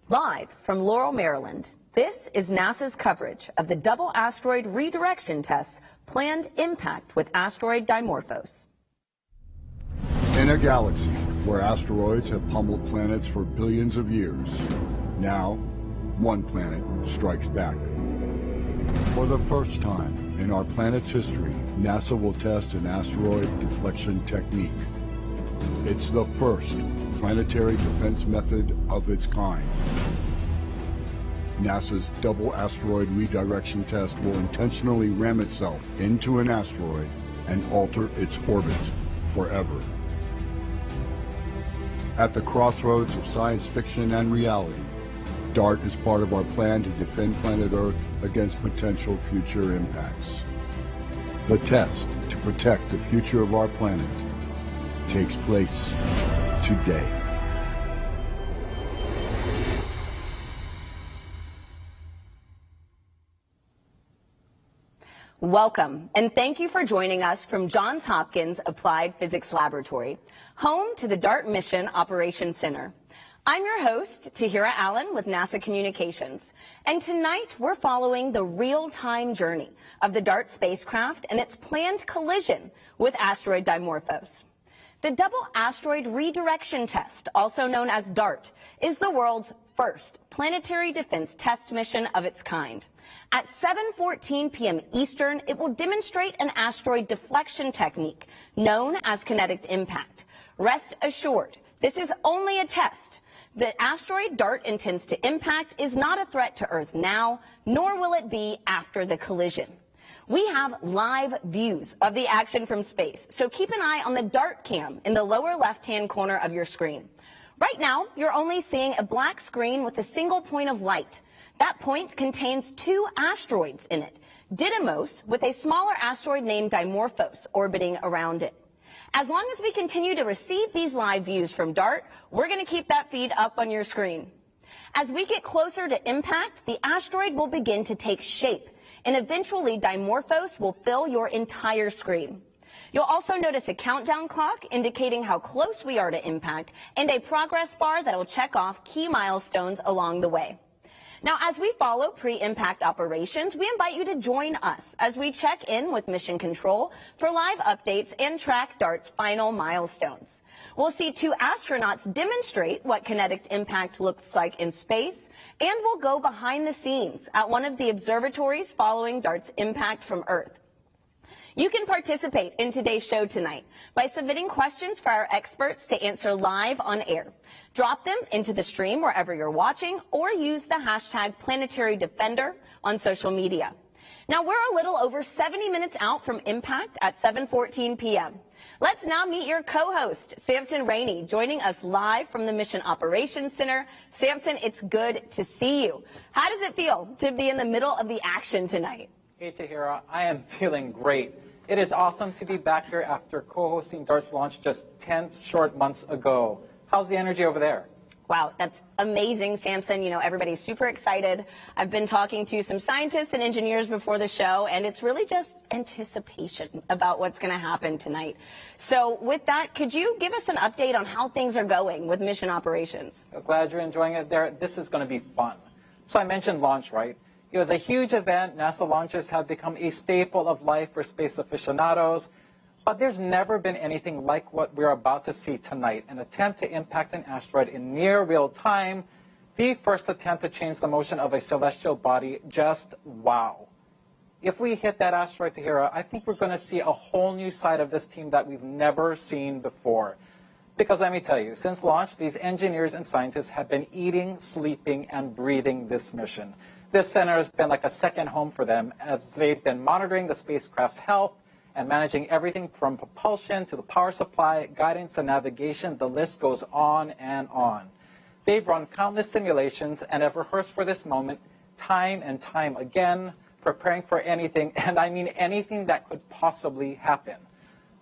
Live from Laurel, Maryland, this is NASA's coverage of the double asteroid redirection tests planned impact with asteroid Dimorphos. In a galaxy where asteroids have pummeled planets for billions of years, now one planet strikes back. For the first time in our planet's history, NASA will test an asteroid deflection technique. It's the first planetary defense method of its kind. NASA's double asteroid redirection test will intentionally ram itself into an asteroid and alter its orbit forever. At the crossroads of science fiction and reality, DART is part of our plan to defend planet Earth against potential future impacts. The test to protect the future of our planet takes place today. Welcome, and thank you for joining us from Johns Hopkins Applied Physics Laboratory, home to the DART Mission Operations Center. I'm your host, Tahira Allen with NASA Communications, and tonight we're following the real-time journey of the DART spacecraft and its planned collision with asteroid Dimorphos. The Double Asteroid Redirection Test, also known as DART, is the world's first planetary defense test mission of its kind. At 7:14 p.m. Eastern, it will demonstrate an asteroid deflection technique known as kinetic impact. Rest assured, this is only a test. The asteroid DART intends to impact is not a threat to Earth now, nor will it be after the collision. We have live views of the action from space, so keep an eye on the DART cam in the lower left-hand corner of your screen. Right now, you're only seeing a black screen with a single point of light. That point contains two asteroids in it, Didymos with a smaller asteroid named Dimorphos orbiting around it. As long as we continue to receive these live views from DART, we're going to keep that feed up on your screen. As we get closer to impact, the asteroid will begin to take shape, and eventually Dimorphos will fill your entire screen. You'll also notice a countdown clock indicating how close we are to impact and a progress bar that will check off key milestones along the way. Now, as we follow pre-impact operations, we invite you to join us as we check in with Mission Control for live updates and track DART's final milestones. We'll see two astronauts demonstrate what kinetic impact looks like in space, and we'll go behind the scenes at one of the observatories following DART's impact from Earth. You can participate in today's show tonight by submitting questions for our experts to answer live on air. Drop them into the stream wherever you're watching, or use the hashtag #PlanetaryDefender on social media. Now, we're a little over 70 minutes out from impact at 7:14 p.m. Let's now meet your co-host, Samson Rainey, joining us live from the Mission Operations Center. Samson, it's good to see you. How does it feel to be in the middle of the action tonight? Hey, Tahira, I am feeling great. It is awesome to be back here after co-hosting DART's launch just 10 short months ago. How's the energy over there? Wow, that's amazing, Samson. You know, everybody's super excited. I've been talking to some scientists and engineers before the show, and it's really just anticipation about what's going to happen tonight. So with that, could you give us an update on how things are going with mission operations? Glad you're enjoying it there. This is going to be fun. So I mentioned launch, right? It was a huge event. NASA launches have become a staple of life for space aficionados. But there's never been anything like what we're about to see tonight, an attempt to impact an asteroid in near real time, the first attempt to change the motion of a celestial body. Just wow. If we hit that asteroid, Tahira, I think we're going to see a whole new side of this team that we've never seen before. Because let me tell you, since launch, these engineers and scientists have been eating, sleeping, and breathing this mission. This center has been like a second home for them as they've been monitoring the spacecraft's health and managing everything from propulsion to the power supply, guidance, and navigation. The list goes on and on. They've run countless simulations and have rehearsed for this moment time and time again, preparing for anything, and I mean anything that could possibly happen.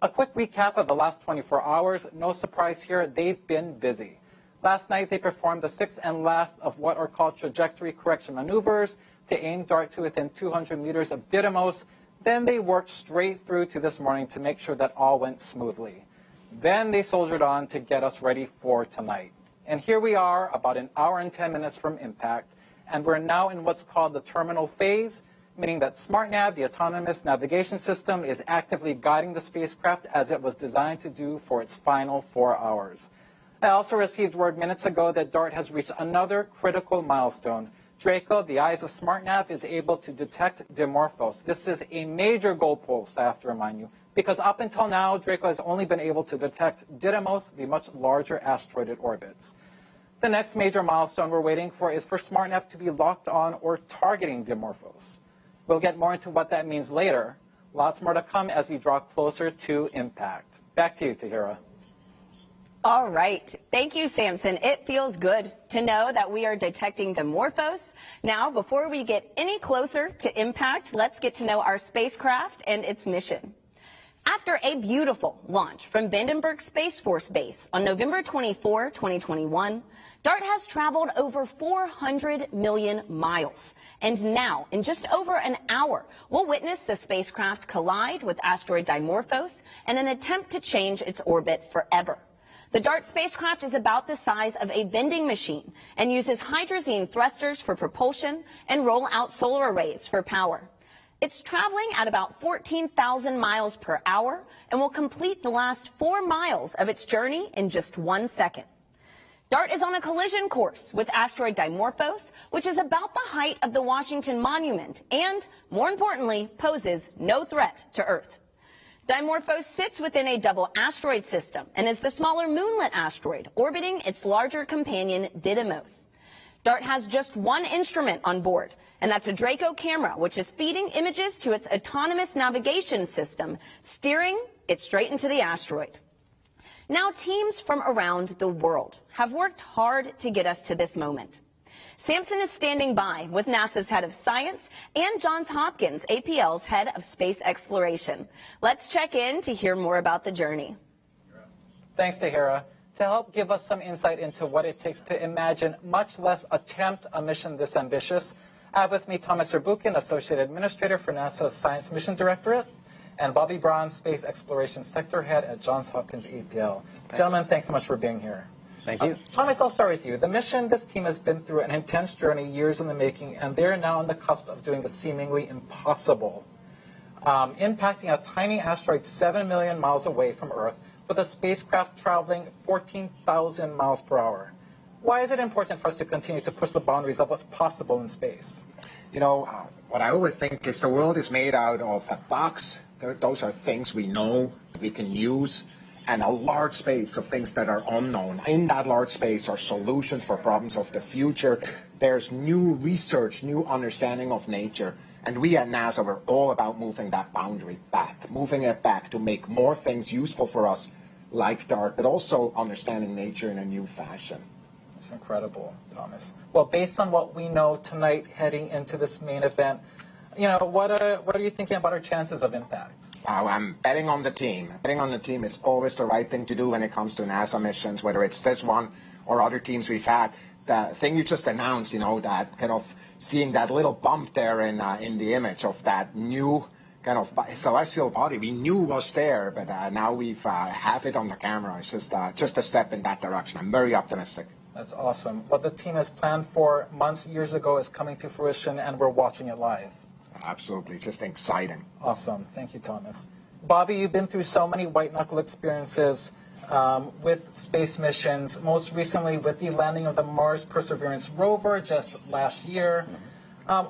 A quick recap of the last 24 hours. No surprise here, they've been busy. Last night, they performed the sixth and last of what are called trajectory correction maneuvers to aim DART to within 200 meters of Didymos. Then they worked straight through to this morning to make sure that all went smoothly. Then they soldiered on to get us ready for tonight. And here we are, about an hour and 10 minutes from impact, and we're now in what's called the terminal phase, meaning that SmartNav, the autonomous navigation system, is actively guiding the spacecraft as it was designed to do for its final 4 hours. I also received word minutes ago that DART has reached another critical milestone. Draco, the eyes of SmartNav, is able to detect Dimorphos. This is a major goalpost, I have to remind you, because up until now, Draco has only been able to detect Didymos, the much larger asteroid it orbits. The next major milestone we're waiting for is for SmartNav to be locked on or targeting Dimorphos. We'll get more into what that means later. Lots more to come as we draw closer to impact. Back to you, Tahira. All right. Thank you, Samson. It feels good to know that we are detecting Dimorphos. Now, before we get any closer to impact, let's get to know our spacecraft and its mission. After a beautiful launch from Vandenberg Space Force Base on November 24, 2021, DART has traveled over 400 million miles. And now, in just over an hour, we'll witness the spacecraft collide with asteroid Dimorphos in an attempt to change its orbit forever. The DART spacecraft is about the size of a vending machine and uses hydrazine thrusters for propulsion and roll-out solar arrays for power. It's traveling at about 14,000 miles per hour and will complete the last 4 miles of its journey in just 1 second. DART is on a collision course with asteroid Dimorphos, which is about the height of the Washington Monument and, more importantly, poses no threat to Earth. Dimorphos sits within a double asteroid system and is the smaller moonlet asteroid orbiting its larger companion Didymos. DART has just one instrument on board, and that's a Draco camera, which is feeding images to its autonomous navigation system, steering it straight into the asteroid. Now, teams from around the world have worked hard to get us to this moment. Samson is standing by with NASA's head of science and Johns Hopkins APL's head of space exploration. Let's check in to hear more about the journey. Thanks, Tahira. To help give us some insight into what it takes to imagine, much less attempt, a mission this ambitious, I have with me Thomas Zurbuchen, Associate Administrator for NASA's Science Mission Directorate, and Bobby Braun, Space Exploration Sector Head at Johns Hopkins APL. Thanks. Gentlemen, thanks so much for being here. Thank you. Thomas, I'll start with you. The mission, this team has been through an intense journey, years in the making, and they're now on the cusp of doing the seemingly impossible, impacting a tiny asteroid 7 million miles away from Earth with a spacecraft traveling 14,000 miles per hour. Why is it important for us to continue to push the boundaries of what's possible in space? You know, what I always think is the world is made out of a box. Those are things we know, we can use, and a large space of things that are unknown. In that large space are solutions for problems of the future. There's new research, new understanding of nature. And we at NASA, we're all about moving that boundary back, moving it back to make more things useful for us, like DART, but also understanding nature in a new fashion. It's incredible, Thomas. Well, based on what we know tonight heading into this main event, you know, what are you thinking about our chances of impact? Wow, I'm betting on the team. Betting on the team is always the right thing to do when it comes to NASA missions, whether it's this one or other teams we've had. The thing you just announced, you know, that kind of seeing that little bump there in the image of that new kind of celestial body we knew was there, but now we've have it on the camera. It's just a step in that direction. I'm very optimistic. That's awesome. What the team has planned for months, years ago is coming to fruition, and we're watching it live. Absolutely. It's just exciting. Awesome. Thank you, Thomas. Bobby, you've been through so many white-knuckle experiences with space missions, most recently with the landing of the Mars Perseverance rover just last year.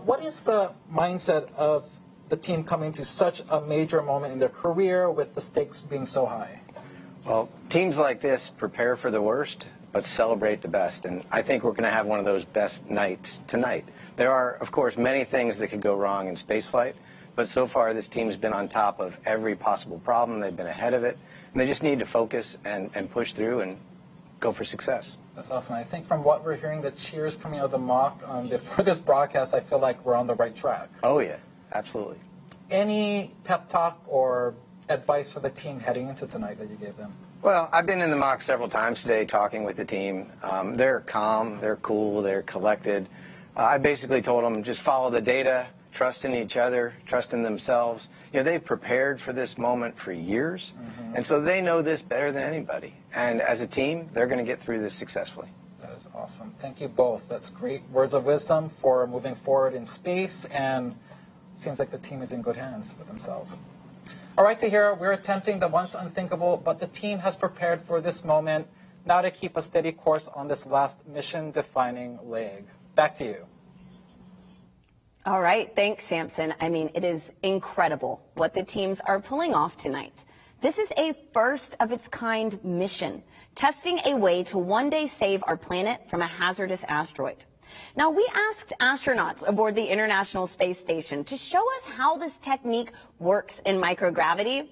What is the mindset of the team coming to such a major moment in their career with the stakes being so high? Well, teams like this prepare for the worst, but celebrate the best. And I think we're going to have one of those best nights tonight. There are, of course, many things that could go wrong in spaceflight, but so far this team's been on top of every possible problem. They've been ahead of it, and they just need to focus and push through and go for success. That's awesome. I think from what we're hearing, the cheers coming out of the mock before this broadcast, I feel like we're on the right track. Oh, yeah, absolutely. Any pep talk or advice for the team heading into tonight that you gave them? Well, I've been in the mock several times today talking with the team. They're calm, they're cool, they're collected. I basically told them just follow the data, trust in each other, trust in themselves. You know, they've prepared for this moment for years, and so they know this better than anybody. And as a team, they're going to get through this successfully. That is awesome. Thank you both. That's great words of wisdom for moving forward in space, and seems like the team is in good hands with themselves. All right, Tahira, we're attempting the once unthinkable, but the team has prepared for this moment now to keep a steady course on this last mission-defining leg. Back to you. All right, thanks, Samson. I mean, it is incredible what the teams are pulling off tonight. This is a first-of-its-kind mission, testing a way to one day save our planet from a hazardous asteroid. Now, we asked astronauts aboard the International Space Station to show us how this technique works in microgravity,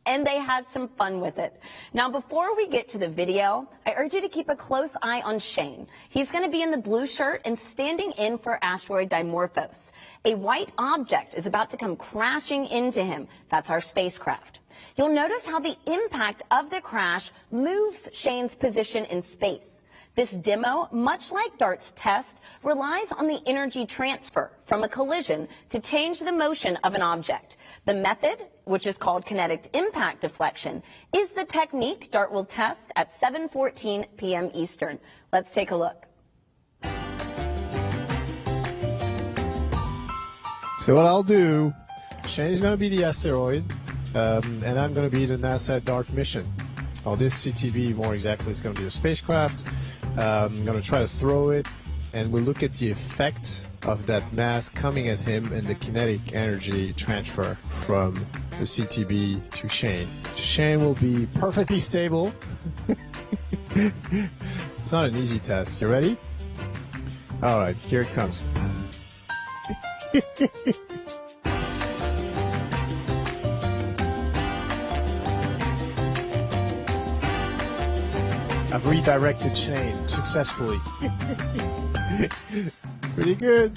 and they had some fun with it. Now, before we get to the video, I urge you to keep a close eye on Shane. He's going to be in the blue shirt and standing in for Asteroid Dimorphos. A white object is about to come crashing into him. That's our spacecraft. You'll notice how the impact of the crash moves Shane's position in space. This demo, much like DART's test, relies on the energy transfer from a collision to change the motion of an object. The method, which is called kinetic impact deflection, is the technique DART will test at 7:14 p.m. Eastern. Let's take a look. So what I'll do, Shane's going to be the asteroid, and I'm going to be the NASA DART mission. Or this CTB, more exactly, is going to be the spacecraft. I'm going to try to throw it, and we'll look at the effect of that mass coming at him and the kinetic energy transfer from the CTB to Shane. Shane will be perfectly stable. It's not an easy test. You ready? All right, here it comes. I've redirected Shane successfully. Pretty good.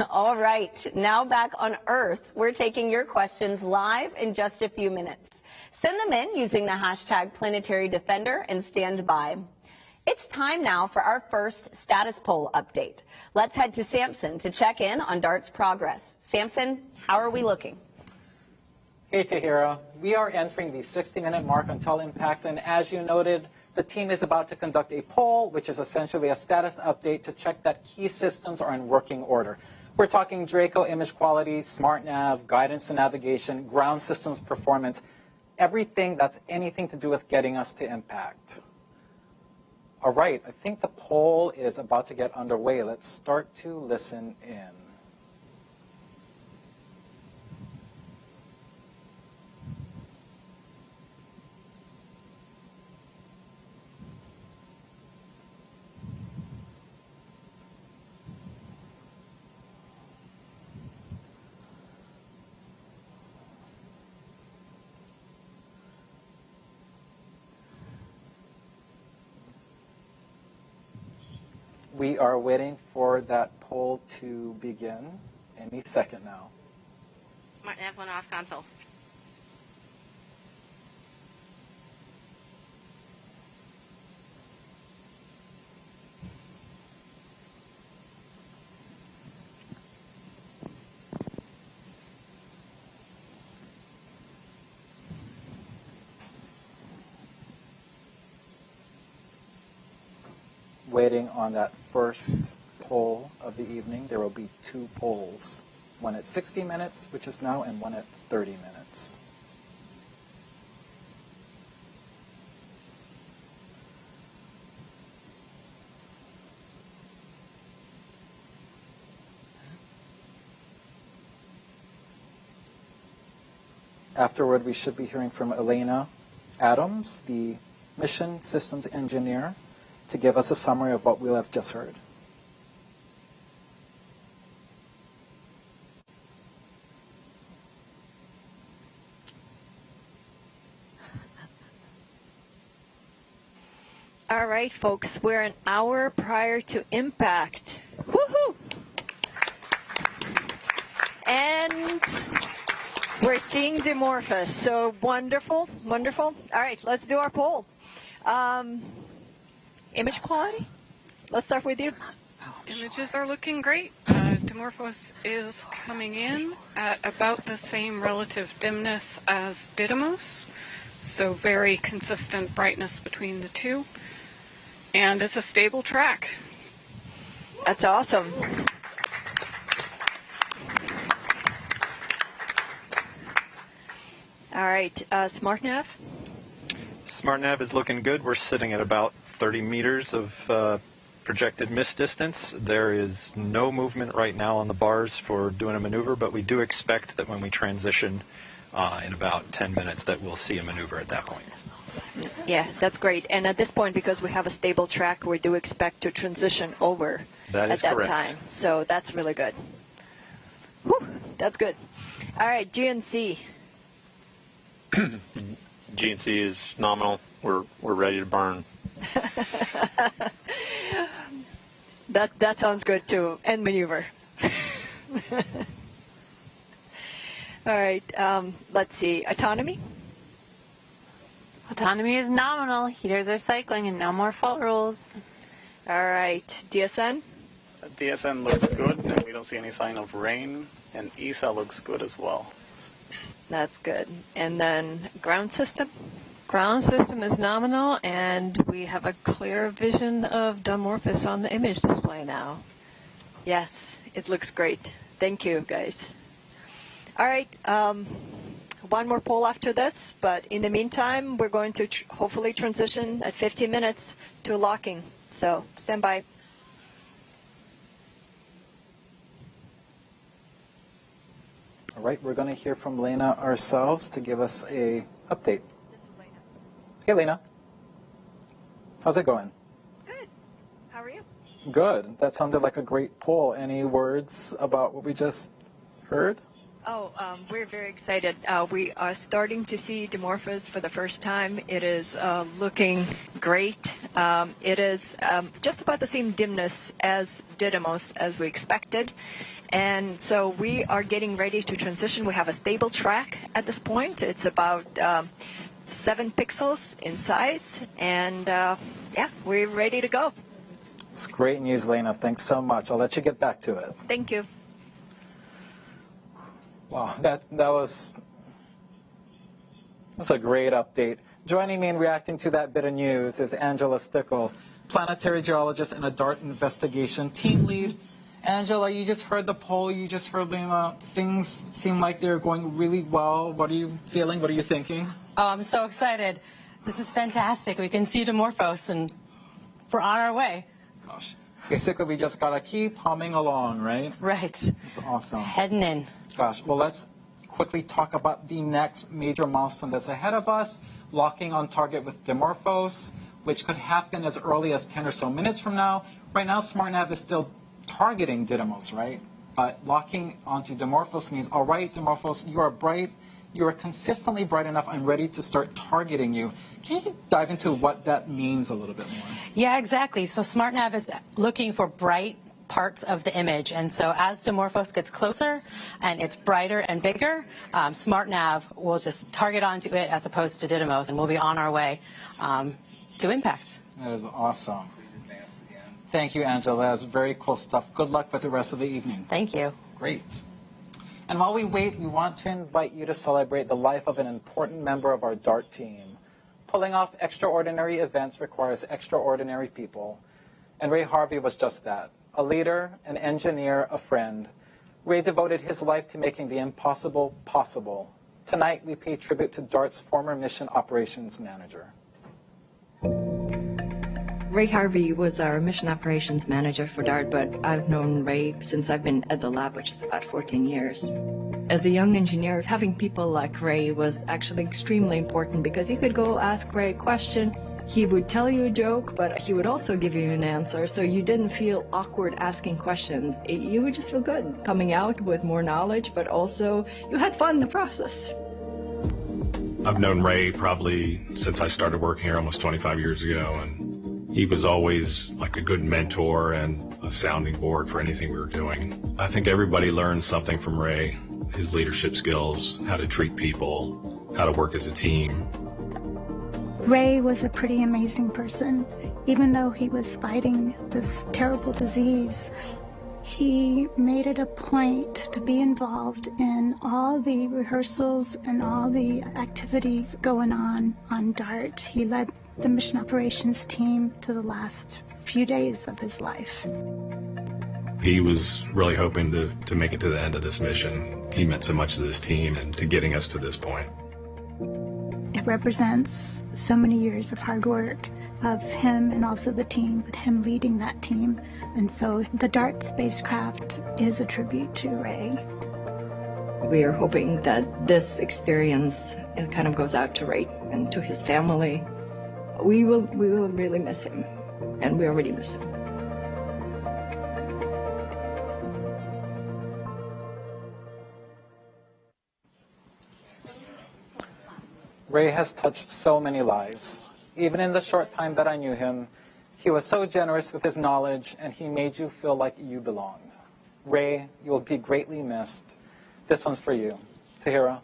All right, now back on Earth, we're taking your questions live in just a few minutes. Send them in using the hashtag Planetary Defender and stand by. It's time now for our first status poll update. Let's head to Samson to check in on DART's progress. Samson, how are we looking? Hey, Tahira. We are entering the 60-minute mark until impact, and as you noted, the team is about to conduct a poll, which is essentially a status update to check that key systems are in working order. We're talking Draco image quality, smart nav, guidance and navigation, ground systems performance, everything that's anything to do with getting us to impact. All right, I think the poll is about to get underway. Let's start to listen in. We are waiting for that poll to begin any second now. Martin F1 off console. Waiting on that first poll of the evening. There will be two polls, one at 60 minutes, which is now, and one at 30 minutes. Afterward, we should be hearing from Elena Adams, the mission systems engineer, to give us a summary of what we'll have just heard. All right, folks, we're an hour prior to impact. Woohoo! And we're seeing Dimorphos, so wonderful, wonderful. All right, let's do our poll. Image quality? Let's start with you. Images are looking great. Dimorphos is coming in at about the same relative dimness as Didymos. So very consistent brightness between the two. And it's a stable track. That's awesome. All right, SmartNav. SmartNav is looking good. We're sitting at about 30 meters of projected miss distance. There is no movement right now on the bars for doing a maneuver, but we do expect that when we transition in about 10 minutes that we'll see a maneuver at that point. Yeah, that's great. And at this point, because we have a stable track, we do expect to transition over at that time. So that's really good. Whew, that's good. All right, GNC. GNC is nominal. We're ready to burn. That sounds good too. And maneuver. All right. Let's see. Autonomy. Autonomy is nominal. Heaters are cycling and no more fault rules. All right. DSN. DSN looks good, and we don't see any sign of rain. And ESA looks good as well. That's good. And then ground system. Ground system is nominal, and we have a clear vision of Dimorphos on the image display now. Yes, it looks great. Thank you, guys. All right, one more poll after this, but in the meantime, we're going to hopefully transition at 15 minutes to locking. So stand by. All right, we're going to hear from Lena ourselves to give us a update. Hey, Lena. How's it going? Good. How are you? Good. That sounded like a great poll. Any words about what we just heard? Oh, we're very excited. We are starting to see Dimorphos for the first time. It is looking great. It is just about the same dimness as Didymos as we expected. And so we are getting ready to transition. We have a stable track at this point. It's about 7 pixels in size. And yeah, we're ready to go. It's great news, Lena. Thanks so much. I'll let you get back to it. Thank you. Wow, that's a great update. Joining me in reacting to that bit of news is Angela Stickle, planetary geologist and a DART investigation team lead. Angela, you just heard the poll. You just heard Lena. Things seem like they're going really well. What are you feeling? What are you thinking? Oh, I'm so excited. This is fantastic. We can see Dimorphos, and we're on our way. Gosh. Basically, we just got to keep humming along, right? Right. It's awesome. Heading in. Gosh, well, let's quickly talk about the next major milestone that's ahead of us, locking on target with Dimorphos, which could happen as early as 10 or so minutes from now. Right now, SmartNav is still targeting Didymos, right? But locking onto Dimorphos means, all right, Dimorphos, you are bright, you are consistently bright enough, I'm ready to start targeting you. Can you dive into what that means a little bit more? Yeah, exactly. So SmartNav is looking for bright parts of the image, and so as Dimorphos gets closer and it's brighter and bigger, SmartNav will just target onto it as opposed to Didymos, and we'll be on our way to impact. That is awesome. Thank you, Angela. That's very cool stuff. Good luck with the rest of the evening. Thank you. Great. And while we wait, we want to invite you to celebrate the life of an important member of our DART team. Pulling off extraordinary events requires extraordinary people. And Ray Harvey was just that. A leader, an engineer, a friend. Ray devoted his life to making the impossible possible. Tonight, we pay tribute to DART's former mission operations manager. Ray Harvey was our mission operations manager for DART, but I've known Ray since I've been at the lab, which is about 14 years. As a young engineer, having people like Ray was actually extremely important because you could go ask Ray a question. He would tell you a joke, but he would also give you an answer, so you didn't feel awkward asking questions. You would just feel good coming out with more knowledge, but also you had fun in the process. I've known Ray probably since I started working here almost 25 years ago, and he was always like a good mentor and a sounding board for anything we were doing. I think everybody learned something from Ray, his leadership skills, how to treat people, how to work as a team. Ray was a pretty amazing person. Even though he was fighting this terrible disease, He made it a point to be involved in all the rehearsals and all the activities going on DART. He led the mission operations team to the last few days of his life. He was really hoping to make it to the end of this mission. He meant so much to this team and to getting us to this point. It represents so many years of hard work of him and also the team, but him leading that team. And so the DART spacecraft is a tribute to Ray. We are hoping that this experience kind of goes out to Ray and to his family. We will really miss him, and we already miss him. Ray has touched so many lives. Even in the short time that I knew him, he was so generous with his knowledge, and he made you feel like you belonged. Ray, you will be greatly missed. This one's for you. Tahira.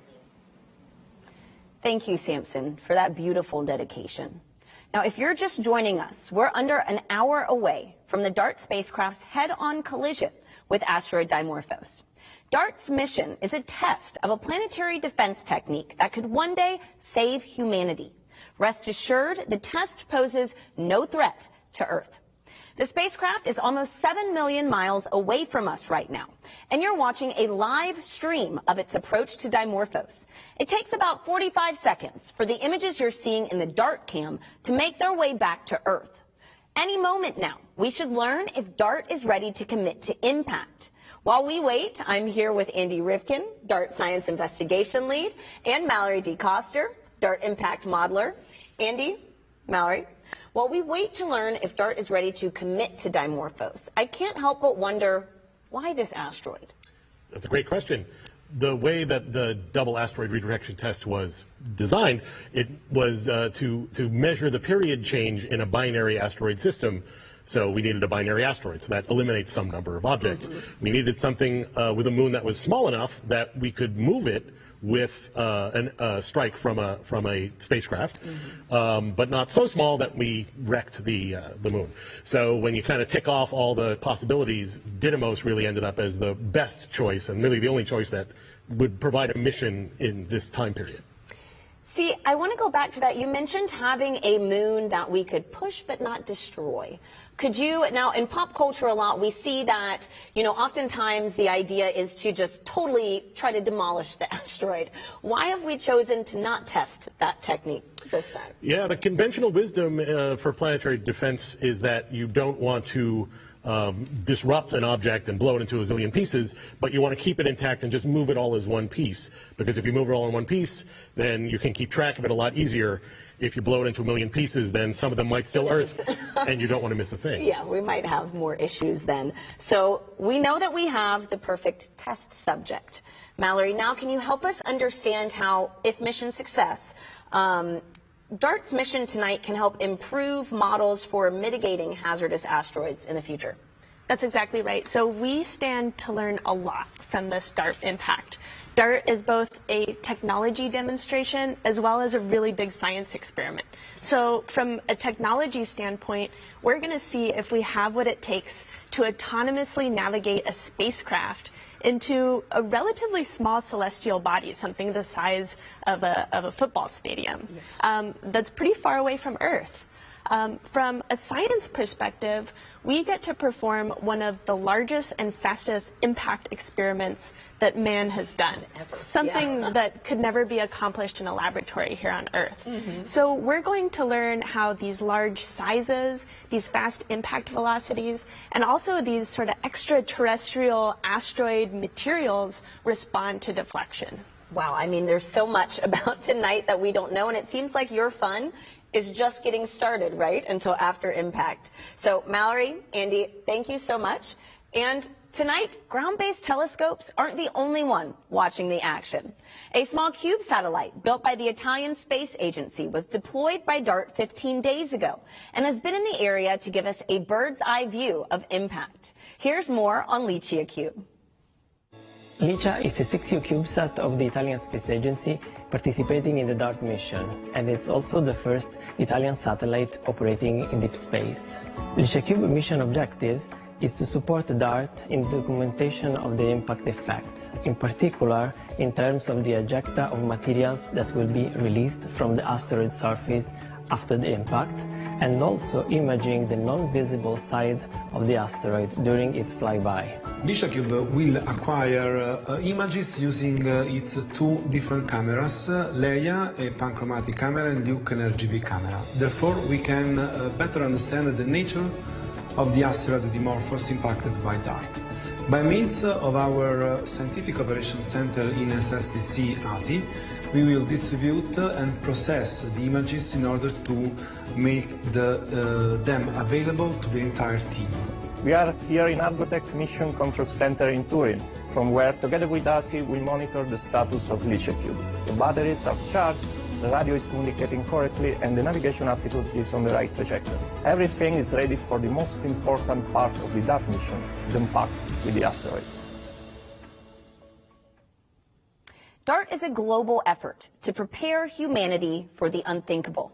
Thank you, Samson, for that beautiful dedication. Now, if you're just joining us, we're under an hour away from the DART spacecraft's head-on collision with Asteroid Dimorphos. DART's mission is a test of a planetary defense technique that could one day save humanity. Rest assured, the test poses no threat to Earth. The spacecraft is almost 7 million miles away from us right now, and you're watching a live stream of its approach to Dimorphos. It takes about 45 seconds for the images you're seeing in the DART cam to make their way back to Earth. Any moment now, we should learn if DART is ready to commit to impact. While we wait, I'm here with Andy Rivkin, DART Science Investigation Lead, and Mallory D. Coster, DART Impact Modeler. Andy, Mallory, while we wait to learn if DART is ready to commit to Dimorphos, I can't help but wonder, why this asteroid? That's a great question. The way that the double asteroid redirection test was designed, it was to measure the period change in a binary asteroid system. So we needed a binary asteroid, so that eliminates some number of objects. We needed something with a moon that was small enough that we could move it with a strike from a spacecraft, but not so small that we wrecked the moon. So when you kind of tick off all the possibilities, Didymos really ended up as the best choice and really the only choice that would provide a mission in this time period. See, I want to go back to that. You mentioned having a moon that we could push but not destroy. Could you, now in pop culture a lot, we see that, you know, oftentimes the idea is to just totally try to demolish the asteroid. Why have we chosen to not test that technique this time? Yeah, the conventional wisdom for planetary defense is that you don't want to disrupt an object and blow it into a zillion pieces, but you want to keep it intact and just move it all as one piece. Because if you move it all in one piece, then you can keep track of it a lot easier. If you blow it into a million pieces, then some of them might still Earth, and you don't want to miss a thing. Yeah, we might have more issues then. So we know that we have the perfect test subject. Mallory, now can you help us understand how, if mission success, DART's mission tonight can help improve models for mitigating hazardous asteroids in the future? That's exactly right. So we stand to learn a lot from this DART impact. DART is both a technology demonstration as well as a really big science experiment. So from a technology standpoint, we're going to see if we have what it takes to autonomously navigate a spacecraft into a relatively small celestial body, something the size of a football stadium. That's pretty far away from Earth. From a science perspective, we get to perform one of the largest and fastest impact experiments that man has done. Something that could never be accomplished in a laboratory here on Earth. So we're going to learn how these large sizes, these fast impact velocities, and also these sort of extraterrestrial asteroid materials respond to deflection. Wow, I mean, there's so much about tonight that we don't know, and it seems like your fun is just getting started, right, until after impact. So Mallory, Andy, thank you so much. And tonight, ground-based telescopes aren't the only one watching the action. A small CUBE satellite built by the Italian Space Agency was deployed by DART 15 days ago and has been in the area to give us a bird's-eye view of impact. Here's more on Licia Cube. Licia is a 6U CubeSat of the Italian Space Agency participating in the DART mission, and it's also the first Italian satellite operating in deep space. Licia Cube mission objectives is to support DART in the documentation of the impact effects, in particular in terms of the ejecta of materials that will be released from the asteroid surface after the impact, and also imaging the non-visible side of the asteroid during its flyby. DishaCube will acquire images using its two different cameras, Leia, a panchromatic camera, and Luke, an RGB camera. Therefore, we can better understand the nature of the asteroid Dimorphos impacted by DART. By means of our Scientific Operations Center in SSTC ASI, we will distribute and process the images in order to make them available to the entire team. We are here in Argotech's Mission Control Center in Turin, from where, together with ASI, we monitor the status of LiCheCube. The batteries are charged, the radio is communicating correctly, and the navigation altitude is on the right trajectory. Everything is ready for the most important part of the DART mission, the impact with the asteroid. DART is a global effort to prepare humanity for the unthinkable.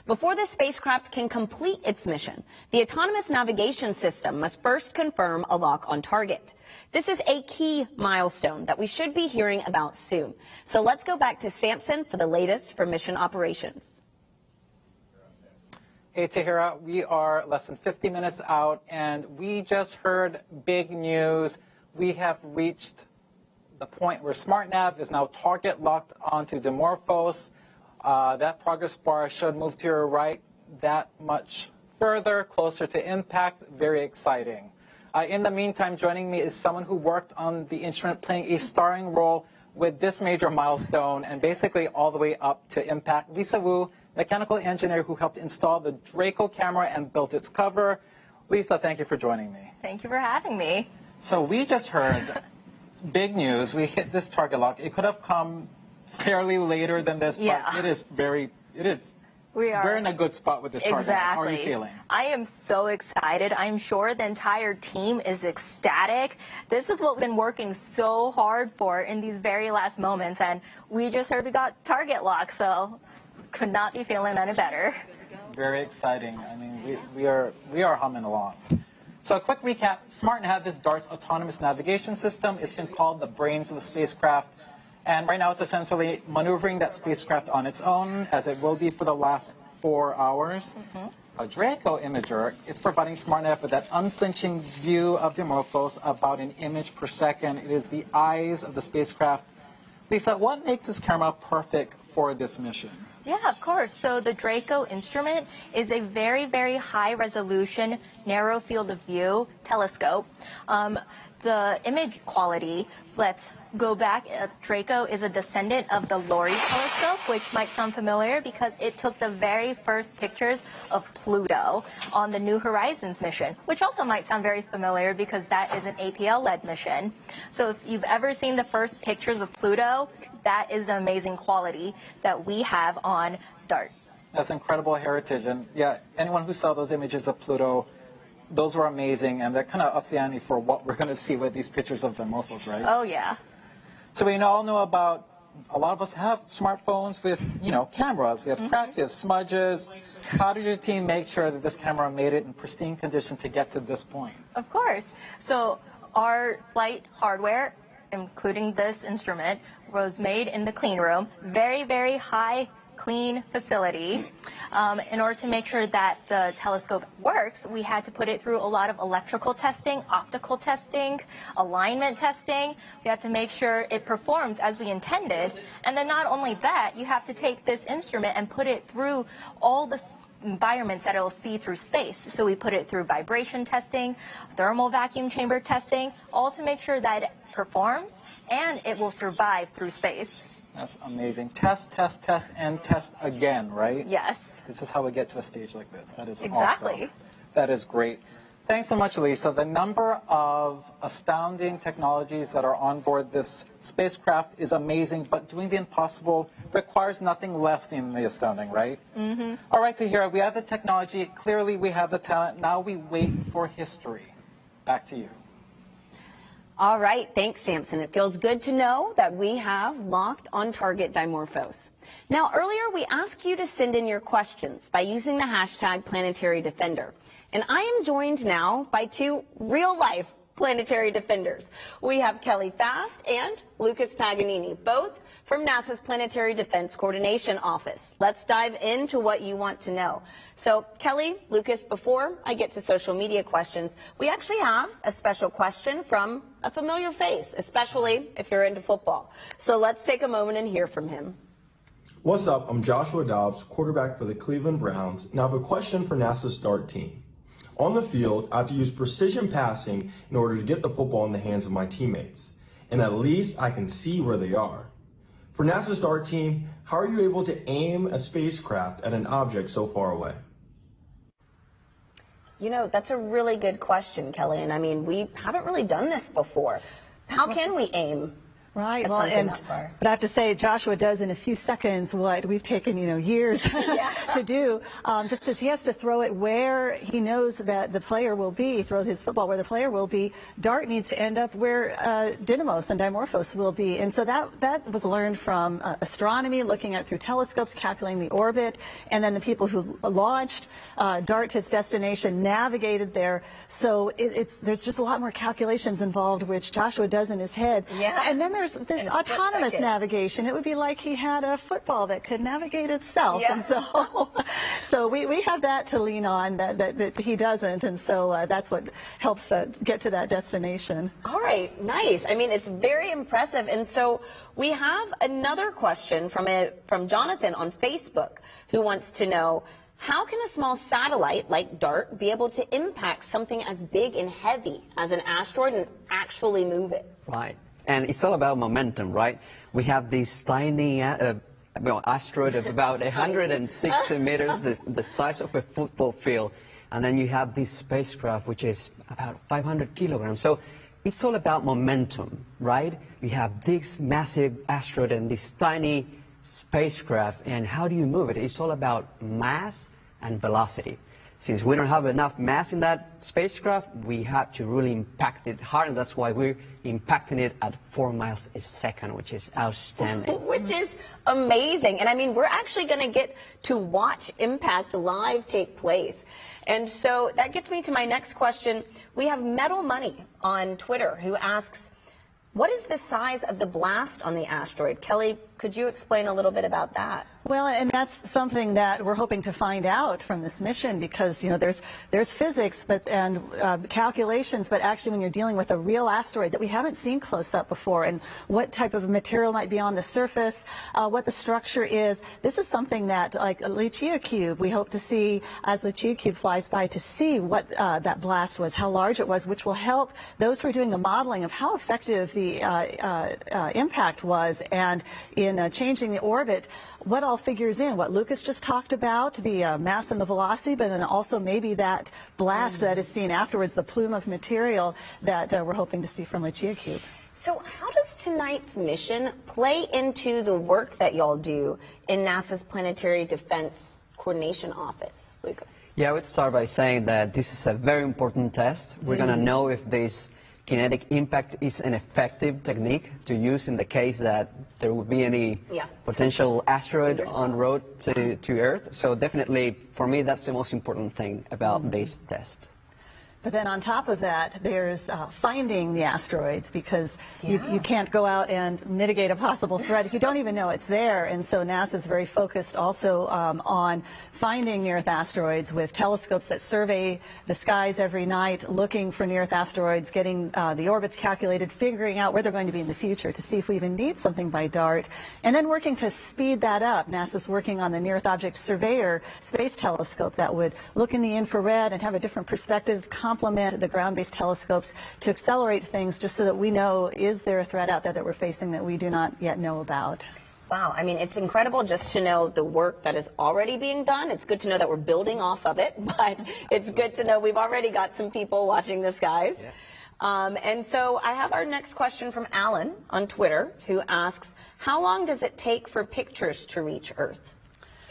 Before the spacecraft can complete its mission, the autonomous navigation system must first confirm a lock on target. This is a key milestone that we should be hearing about soon. So let's go back to Samson for the latest for mission operations. Hey, Tahira, we are less than 50 minutes out, and we just heard big news. We have reached the point where SmartNav is now target locked onto Dimorphos. That progress bar should move to your right that much further, closer to impact. Very exciting. In the meantime, joining me is someone who worked on the instrument playing a starring role with this major milestone and basically all the way up to impact. Lisa Wu, mechanical engineer who helped install the Draco camera and built its cover. Lisa, thank you for joining me. Thank you for having me. So we just heard big news. We hit this target lock. It could have come fairly later than this, but we're in a good spot with this target. Exactly. How are you feeling? I am so excited. I'm sure the entire team is ecstatic. This is what we've been working so hard for in these very last moments, and we just heard we got target lock, so could not be feeling any better. Very exciting. I mean, we are humming along. So a quick recap, SmartNav is DART's autonomous navigation system. It's been called the brains of the spacecraft. And right now it's essentially maneuvering that spacecraft on its own, as it will be for the last 4 hours. A Draco imager, it's providing SmartNav with that unflinching view of Dimorphos, about an image per second. It is the eyes of the spacecraft. Lisa, what makes this camera perfect for this mission? Yeah, of course. So the Draco instrument is a very, very high resolution, narrow field of view telescope. The image quality, let's go back. Draco is a descendant of the Lori telescope, which might sound familiar because it took the very first pictures of Pluto on the New Horizons mission, which also might sound very familiar because that is an APL-led mission. So if you've ever seen the first pictures of Pluto, that is the amazing quality that we have on DART. That's incredible heritage. And yeah, anyone who saw those images of Pluto, those were amazing, and that kind of ups the ante for what we're going to see with these pictures of Dimorphos, right? Oh, yeah. So we all know about, a lot of us have smartphones with, cameras. We have cracks, we have smudges. How did your team make sure that this camera made it in pristine condition to get to this point? Of course. So our flight hardware, including this instrument, was made in the clean room. Very, very high clean facility. In order to make sure that the telescope works, we had to put it through a lot of electrical testing, optical testing, alignment testing. We had to make sure it performs as we intended. And then not only that, you have to take this instrument and put it through all the environments that it will see through space. So we put it through vibration testing, thermal vacuum chamber testing, all to make sure that it performs and it will survive through space. That's amazing. Test, test, test, and test again, right? Yes. This is how we get to a stage like this. That is exactly awesome. That is great. Thanks so much, Lisa. The number of astounding technologies that are on board this spacecraft is amazing, but doing the impossible requires nothing less than the astounding, right? Mm-hmm. All right, Tahira, we have the technology. Clearly, we have the talent. Now we wait for history. Back to you. All right, thanks, Samson. It feels good to know that we have locked on target Dimorphos. Now, earlier we asked you to send in your questions by using the hashtag Planetary Defender. And I am joined now by two real-life planetary defenders. We have Kelly Fast and Lucas Paganini, both from NASA's Planetary Defense Coordination Office. Let's dive into what you want to know. So, Kelly, Lucas, before I get to social media questions, we actually have a special question from a familiar face, especially if you're into football. So let's take a moment and hear from him. What's up? I'm Joshua Dobbs, quarterback for the Cleveland Browns, and I have a question for NASA's DART team. On the field, I have to use precision passing in order to get the football in the hands of my teammates, and at least I can see where they are. For NASA's DART team, how are you able to aim a spacecraft at an object so far away? You know, that's a really good question, Kelly, and I mean, we haven't really done this before. How can we aim? Right. Well, but I have to say, Joshua does in a few seconds what we've taken, years to do. Just as he has to throw it where he knows that the player will be, throw his football where the player will be. DART needs to end up where Didymos and Dimorphos will be, and so that was learned from astronomy, looking at through telescopes, calculating the orbit, and then the people who launched DART to its destination navigated there. So there's just a lot more calculations involved, which Joshua does in his head. Yeah. And then there's this autonomous navigation. It would be like he had a football that could navigate itself. Yeah. And so we have that to lean on that he doesn't, and so that's what helps get to that destination. All right, nice. I mean, it's very impressive. And so we have another question from Jonathan on Facebook, who wants to know, how can a small satellite like DART be able to impact something as big and heavy as an asteroid and actually move it? Right. And it's all about momentum, right? We have this tiny asteroid of about 160 meters, the size of a football field. And then you have this spacecraft, which is about 500 kilograms. So it's all about momentum, right? You have this massive asteroid and this tiny spacecraft. And how do you move it? It's all about mass and velocity. Since we don't have enough mass in that spacecraft, we have to really impact it hard, and that's why we're impacting it at 4 miles a second, which is outstanding. Which is amazing. And I mean, we're actually going to get to watch impact live take place. And so that gets me to my next question. We have Metal Money on Twitter who asks, what is the size of the blast on the asteroid? Kelly, could you explain a little bit about that? Well, and that's something that we're hoping to find out from this mission, because there's physics and calculations, but actually when you're dealing with a real asteroid that we haven't seen close up before, and what type of material might be on the surface, what the structure is, this is something that, like a Lucia cube, we hope to see as Lucia cube flies by, to see what that blast was, how large it was, which will help those who are doing the modeling of how effective the impact was, and in changing the orbit, what all figures in, what Lucas just talked about, the mass and the velocity, but then also maybe that blast that is seen afterwards, the plume of material that we're hoping to see from Lucia cube. So how does tonight's mission play into the work that y'all do in NASA's Planetary Defense Coordination Office, Lucas? Yeah, I would start by saying that this is a very important test. We're going to know if this kinetic impact is an effective technique to use in the case that there would be any potential asteroid en route to Earth. So definitely, for me, that's the most important thing about this test. But then on top of that, there's finding the asteroids, because you can't go out and mitigate a possible threat if you don't even know it's there. And so NASA is very focused also on finding near-Earth asteroids with telescopes that survey the skies every night, looking for near-Earth asteroids, getting the orbits calculated, figuring out where they're going to be in the future to see if we even need something by DART, and then working to speed that up. NASA's working on the Near-Earth Object Surveyor space telescope that would look in the infrared and have a different perspective, complement the ground-based telescopes to accelerate things, just so that we know, is there a threat out there that we're facing that we do not yet know about? Wow, I mean, it's incredible just to know the work that is already being done. It's good to know that we're building off of it, but it's good to know we've already got some people watching the skies. Yeah. And so I have our next question from Alan on Twitter, who asks, how long does it take for pictures to reach Earth?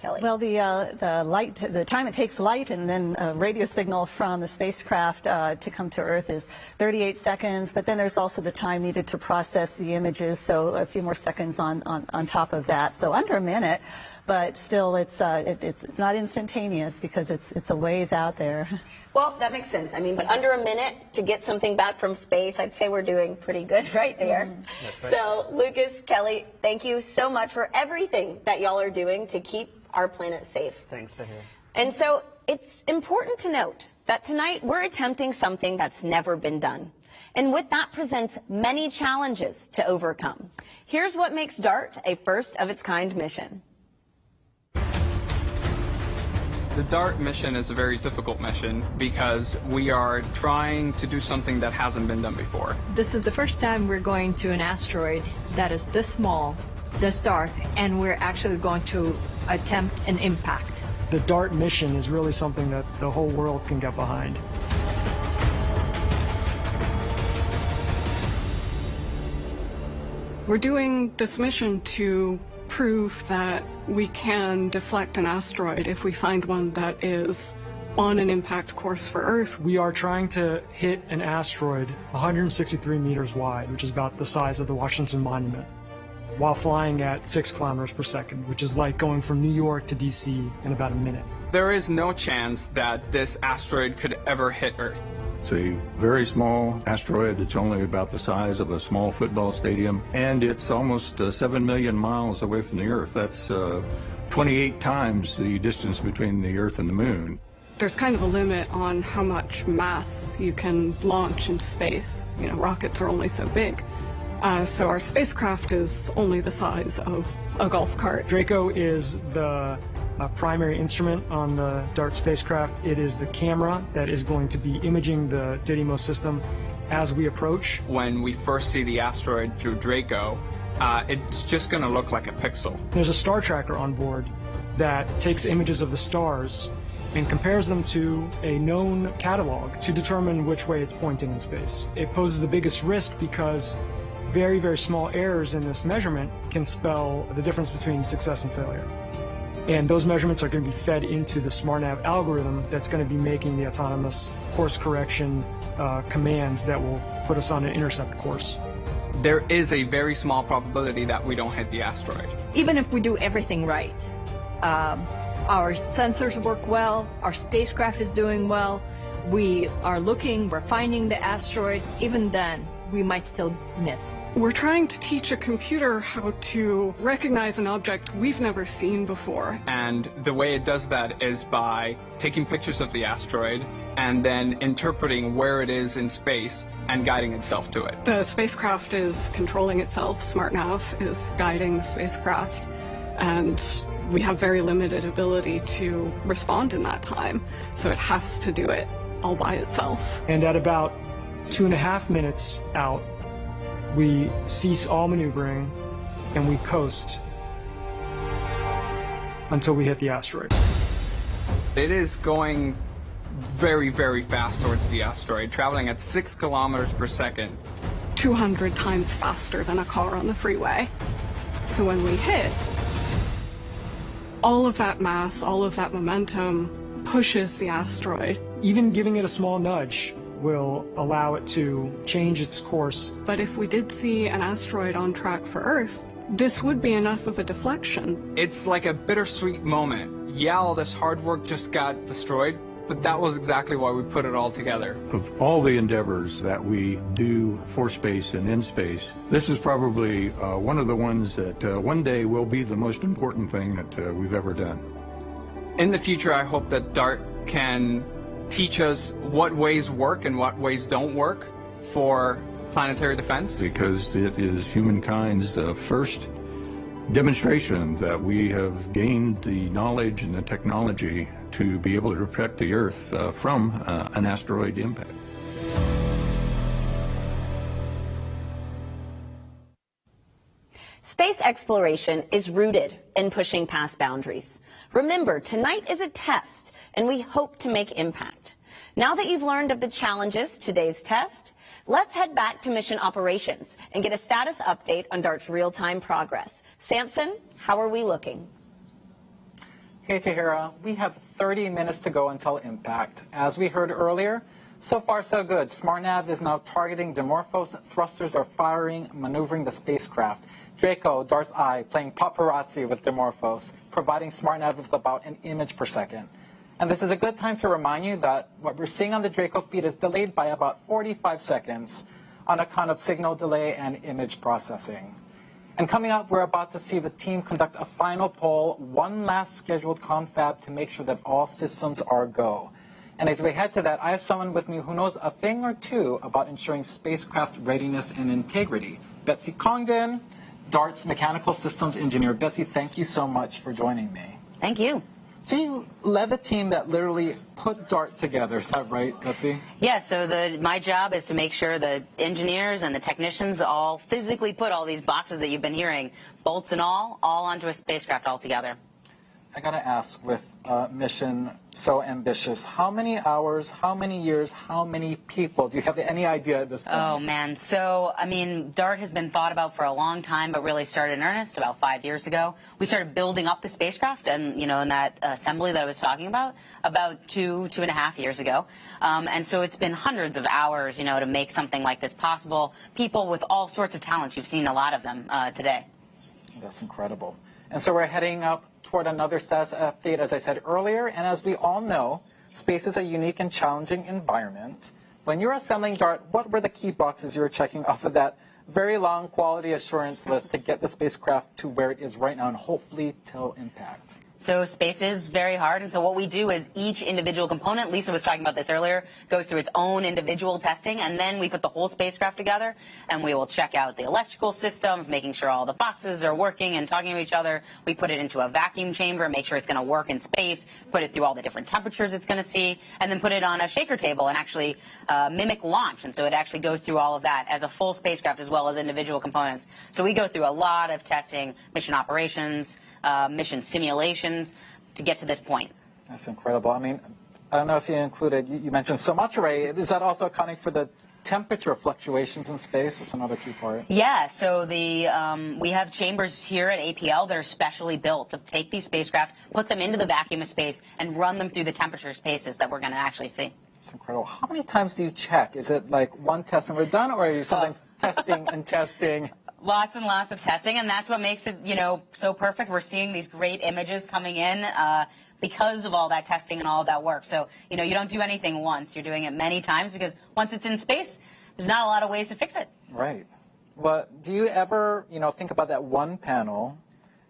Kelly? Well, the time it takes light and then a radio signal from the spacecraft to come to Earth is 38 seconds. But then there's also the time needed to process the images, so a few more seconds on top of that. So under a minute, but still it's not instantaneous because it's a ways out there. Well, that makes sense. I mean, but under a minute to get something back from space, I'd say we're doing pretty good right there. That's right. So, Lucas, Kelly, thank you so much for everything that y'all are doing to keep our planet safe. Thanks to hear. And so, it's important to note that tonight we're attempting something that's never been done. And with that presents many challenges to overcome. Here's what makes DART a first-of-its-kind mission. The DART mission is a very difficult mission because we are trying to do something that hasn't been done before. This is the first time we're going to an asteroid that is this small, this dark, and we're actually going to attempt an impact. The DART mission is really something that the whole world can get behind. We're doing this mission to prove that we can deflect an asteroid if we find one that is on an impact course for Earth. We are trying to hit an asteroid 163 meters wide, which is about the size of the Washington Monument, while flying at 6 kilometers per second, which is like going from New York to DC in about a minute. There is no chance that this asteroid could ever hit Earth. It's a very small asteroid. It's only about the size of a small football stadium, and it's almost 7 million miles away from the Earth. That's 28 times the distance between the Earth and the Moon. There's kind of a limit on how much mass you can launch into space. You know, rockets are only so big. So our spacecraft is only the size of a golf cart. Draco is the primary instrument on the DART spacecraft. It is the camera that is going to be imaging the Didymos system as we approach. When we first see the asteroid through Draco, it's just going to look like a pixel. There's a star tracker on board that takes images of the stars and compares them to a known catalog to determine which way it's pointing in space. It poses the biggest risk because very, very small errors in this measurement can spell the difference between success and failure. And those measurements are going to be fed into the SmartNav algorithm that's going to be making the autonomous course correction commands that will put us on an intercept course. There is a very small probability that we don't hit the asteroid. Even if we do everything right, our sensors work well, our spacecraft is doing well, we are looking, we're finding the asteroid, even then, we might still miss. We're trying to teach a computer how to recognize an object we've never seen before. And the way it does that is by taking pictures of the asteroid and then interpreting where it is in space and guiding itself to it. The spacecraft is controlling itself. SmartNav is guiding the spacecraft. And we have very limited ability to respond in that time. So it has to do it all by itself. And at about 2.5 minutes out, we cease all maneuvering and we coast until we hit the asteroid. It is going very, very fast towards the asteroid, traveling at 6 kilometers per second. 200 times faster than a car on the freeway. So when we hit, all of that mass, all of that momentum pushes the asteroid. Even giving it a small nudge will allow it to change its course. But if we did see an asteroid on track for Earth, this would be enough of a deflection. It's like a bittersweet moment. Yeah, all this hard work just got destroyed, but that was exactly why we put it all together. Of all the endeavors that we do for space and in space, this is probably one of the ones that one day will be the most important thing that we've ever done. In the future, I hope that DART can teach us what ways work and what ways don't work for planetary defense. Because it is humankind's first demonstration that we have gained the knowledge and the technology to be able to protect the Earth from an asteroid impact. Space exploration is rooted in pushing past boundaries. Remember, tonight is a test, and we hope to make impact. Now that you've learned of the challenges to today's test, let's head back to mission operations and get a status update on DART's real-time progress. Samson, how are we looking? Hey, Tahira, we have 30 minutes to go until impact. As we heard earlier, so far so good. SmartNav is now targeting Dimorphos. Thrusters are firing, maneuvering the spacecraft. Draco, DART's eye, playing paparazzi with Dimorphos, providing SmartNav with about an image per second. And this is a good time to remind you that what we're seeing on the Draco feed is delayed by about 45 seconds on account of signal delay and image processing. And coming up, we're about to see the team conduct a final poll, one last scheduled confab to make sure that all systems are go. And as we head to that, I have someone with me who knows a thing or two about ensuring spacecraft readiness and integrity. Betsy Congdon, DART's mechanical systems engineer. Betsy, thank you so much for joining me. Thank you. So you led the team that literally put DART together, is that right, Betsy? Yeah, so my job is to make sure the engineers and the technicians all physically put all these boxes that you've been hearing, bolts and all onto a spacecraft altogether. I gotta ask, with a mission so ambitious, how many hours, how many years, how many people? Do you have any idea at this point? Oh, man. So, I mean, DART has been thought about for a long time, but really started in earnest about 5 years ago. We started building up the spacecraft and, in that assembly that I was talking about 2.5 years ago. And so it's been hundreds of hours, to make something like this possible. People with all sorts of talents. You've seen a lot of them today. That's incredible. And so we're heading up toward another status update, as I said earlier. And as we all know, space is a unique and challenging environment. When you're assembling DART, what were the key boxes you were checking off of that very long quality assurance list to get the spacecraft to where it is right now and hopefully till impact? So space is very hard, and so what we do is each individual component, Lisa was talking about this earlier, goes through its own individual testing, and then we put the whole spacecraft together, and we will check out the electrical systems, making sure all the boxes are working and talking to each other. We put it into a vacuum chamber, make sure it's going to work in space, put it through all the different temperatures it's going to see, and then put it on a shaker table and actually mimic launch, and so it actually goes through all of that as a full spacecraft as well as individual components. So we go through a lot of testing, mission operations, mission simulations to get to this point. That's incredible. I mean, I don't know if you included, you mentioned so much, Ray. Is that also accounting for the temperature fluctuations in space? That's another key part. Yeah, so we have chambers here at APL that are specially built to take these spacecraft, put them into the vacuum of space, and run them through the temperature spaces that we're going to actually see. It's incredible. How many times do you check? Is it like one test and we're done, or are you sometimes testing and testing? Lots and lots of testing, and that's what makes it, so perfect. We're seeing these great images coming in because of all that testing and all of that work. So, you don't do anything once. You're doing it many times because once it's in space, there's not a lot of ways to fix it. Right. Well, do you ever, think about that one panel,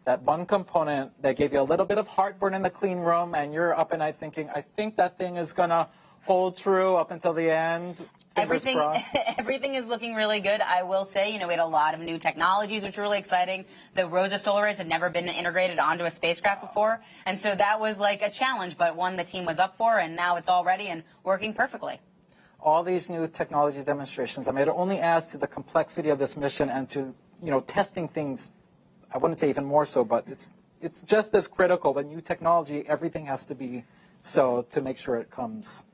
that one component that gave you a little bit of heartburn in the clean room, and you're up at night thinking, I think that thing is going to hold true up until the end? Everything is looking really good. I will say, we had a lot of new technologies, which are really exciting. The ROSA solar arrays had never been integrated onto a spacecraft before, and so that was like a challenge, but one the team was up for, and now it's all ready and working perfectly. All these new technology demonstrations, it only adds to the complexity of this mission and to, testing things. I wouldn't say even more so, but it's just as critical. But new technology, everything has to be so to make sure it comes.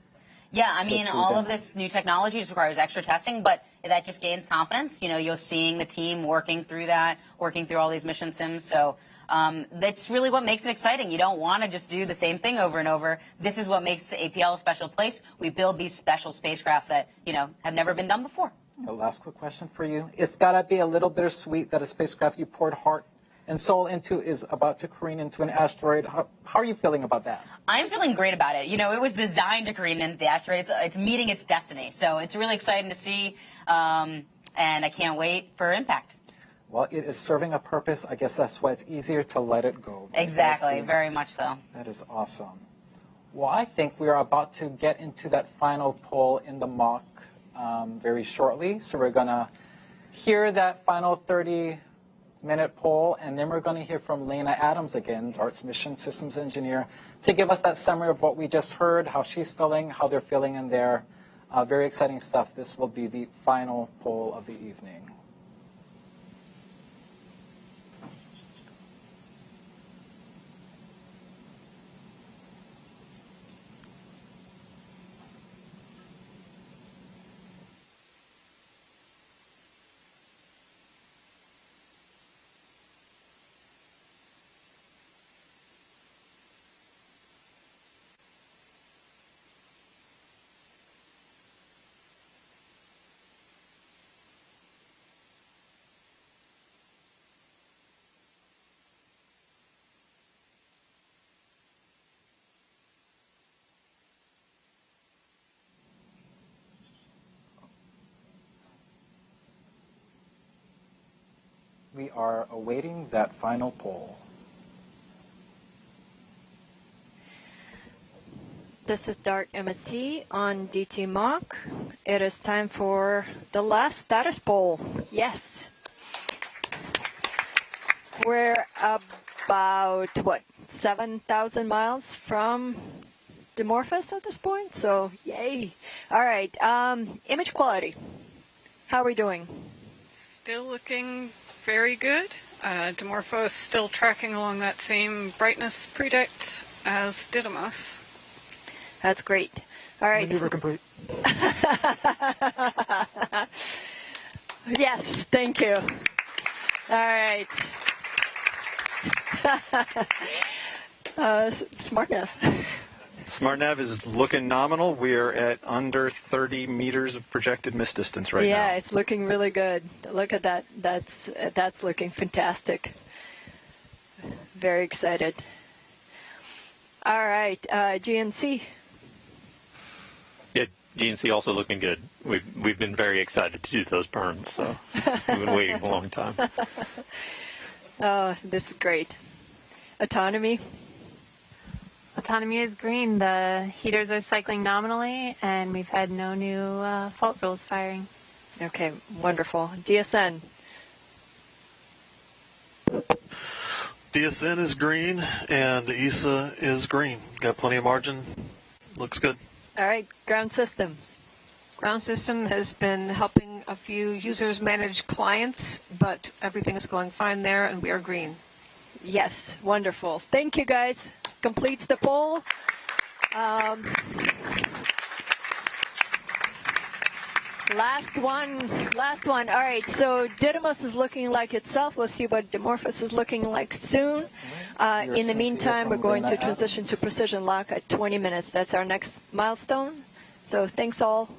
Yeah, I mean, all of this new technology just requires extra testing, but that just gains confidence. You're seeing the team working through that, working through all these mission sims. So that's really what makes it exciting. You don't want to just do the same thing over and over. This is what makes APL a special place. We build these special spacecraft that, have never been done before. The last quick question for you. It's got to be a little bittersweet that a spacecraft you poured heart and soul into is about to careen into an asteroid. How are you feeling about that? I'm feeling great about it. It was designed to careen into the asteroid. It's meeting its destiny. So it's really exciting to see, and I can't wait for impact. Well, it is serving a purpose. I guess that's why it's easier to let it go. Exactly, very much so. That is awesome. Well, I think we are about to get into that final poll in the mock very shortly. So we're going to hear that final 30-minute poll, and then we're going to hear from Lena Adams again, DART's mission systems engineer, to give us that summary of what we just heard, how she's feeling, how they're feeling in there. Very exciting stuff. This will be the final poll of the evening. are awaiting that final pull. This is DART MSC on DT Mach. It is time for the last status poll. Yes. We're about, 7,000 miles from Dimorphos at this point, so yay. All right, image quality. How are we doing? Still looking very good. Dimorphos still tracking along that same brightness predict as Didymos. That's great. All right. Maneuver complete. Yes, thank you. All right. SmartNav. SmartNav is looking nominal. We are at under 30 meters of projected miss distance right now. Yeah, it's looking really good. Look at that. That's looking fantastic. Very excited. All right, GNC. Yeah, GNC also looking good. We've been very excited to do those burns, so we've been waiting a long time. Oh, this is great. Autonomy. Autonomy is green. The heaters are cycling nominally, and we've had no new fault rules firing. Okay, wonderful. DSN. DSN is green, and ESA is green. Got plenty of margin. Looks good. All right, ground systems. Ground system has been helping a few users manage clients, but everything is going fine there, and we are green. Yes, wonderful. Thank you, guys. Completes the poll. Last one. All right, so Didymos is looking like itself. We'll see what Dimorphos is looking like soon. In the meantime, we're going to transition to precision lock at 20 minutes. That's our next milestone. So thanks all.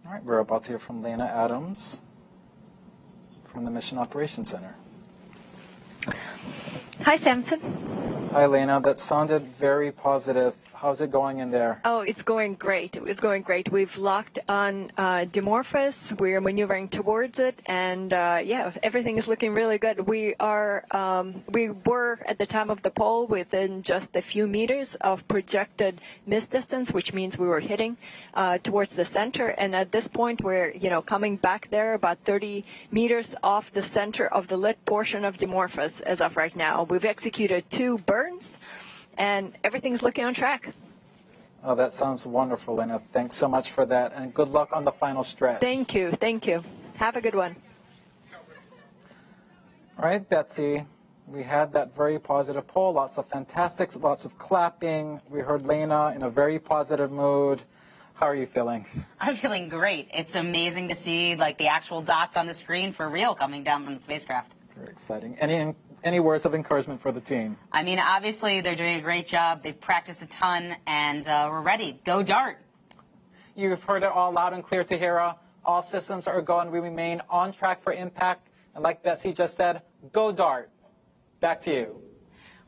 All right, we're about to hear from Lena Adams from the Mission Operations Center. Hi, Samson. Hi, Lena. That sounded very positive. How's it going in there? Oh, it's going great. It's going great. We've locked on Dimorphos. We're maneuvering towards it, and yeah, everything is looking really good. We were at the time of the poll within just a few meters of projected miss distance, which means we were hitting towards the center. And at this point, we're coming back there about 30 meters off the center of the lit portion of Dimorphos as of right now. We've executed 2 burns. And everything's looking on track. Oh, that sounds wonderful, Lena. Thanks so much for that, and good luck on the final stretch. Thank you. Thank you. Have a good one. All right, Betsy. We had that very positive poll. Lots of fantastics, lots of clapping. We heard Lena in a very positive mood. How are you feeling? I'm feeling great. It's amazing to see the actual dots on the screen for real coming down from the spacecraft. Very exciting. Any words of encouragement for the team? I mean, obviously, they're doing a great job. They practice a ton, and we're ready. Go DART. You've heard it all loud and clear, Tahira. All systems are go, and we remain on track for impact. And like Betsy just said, go DART. Back to you.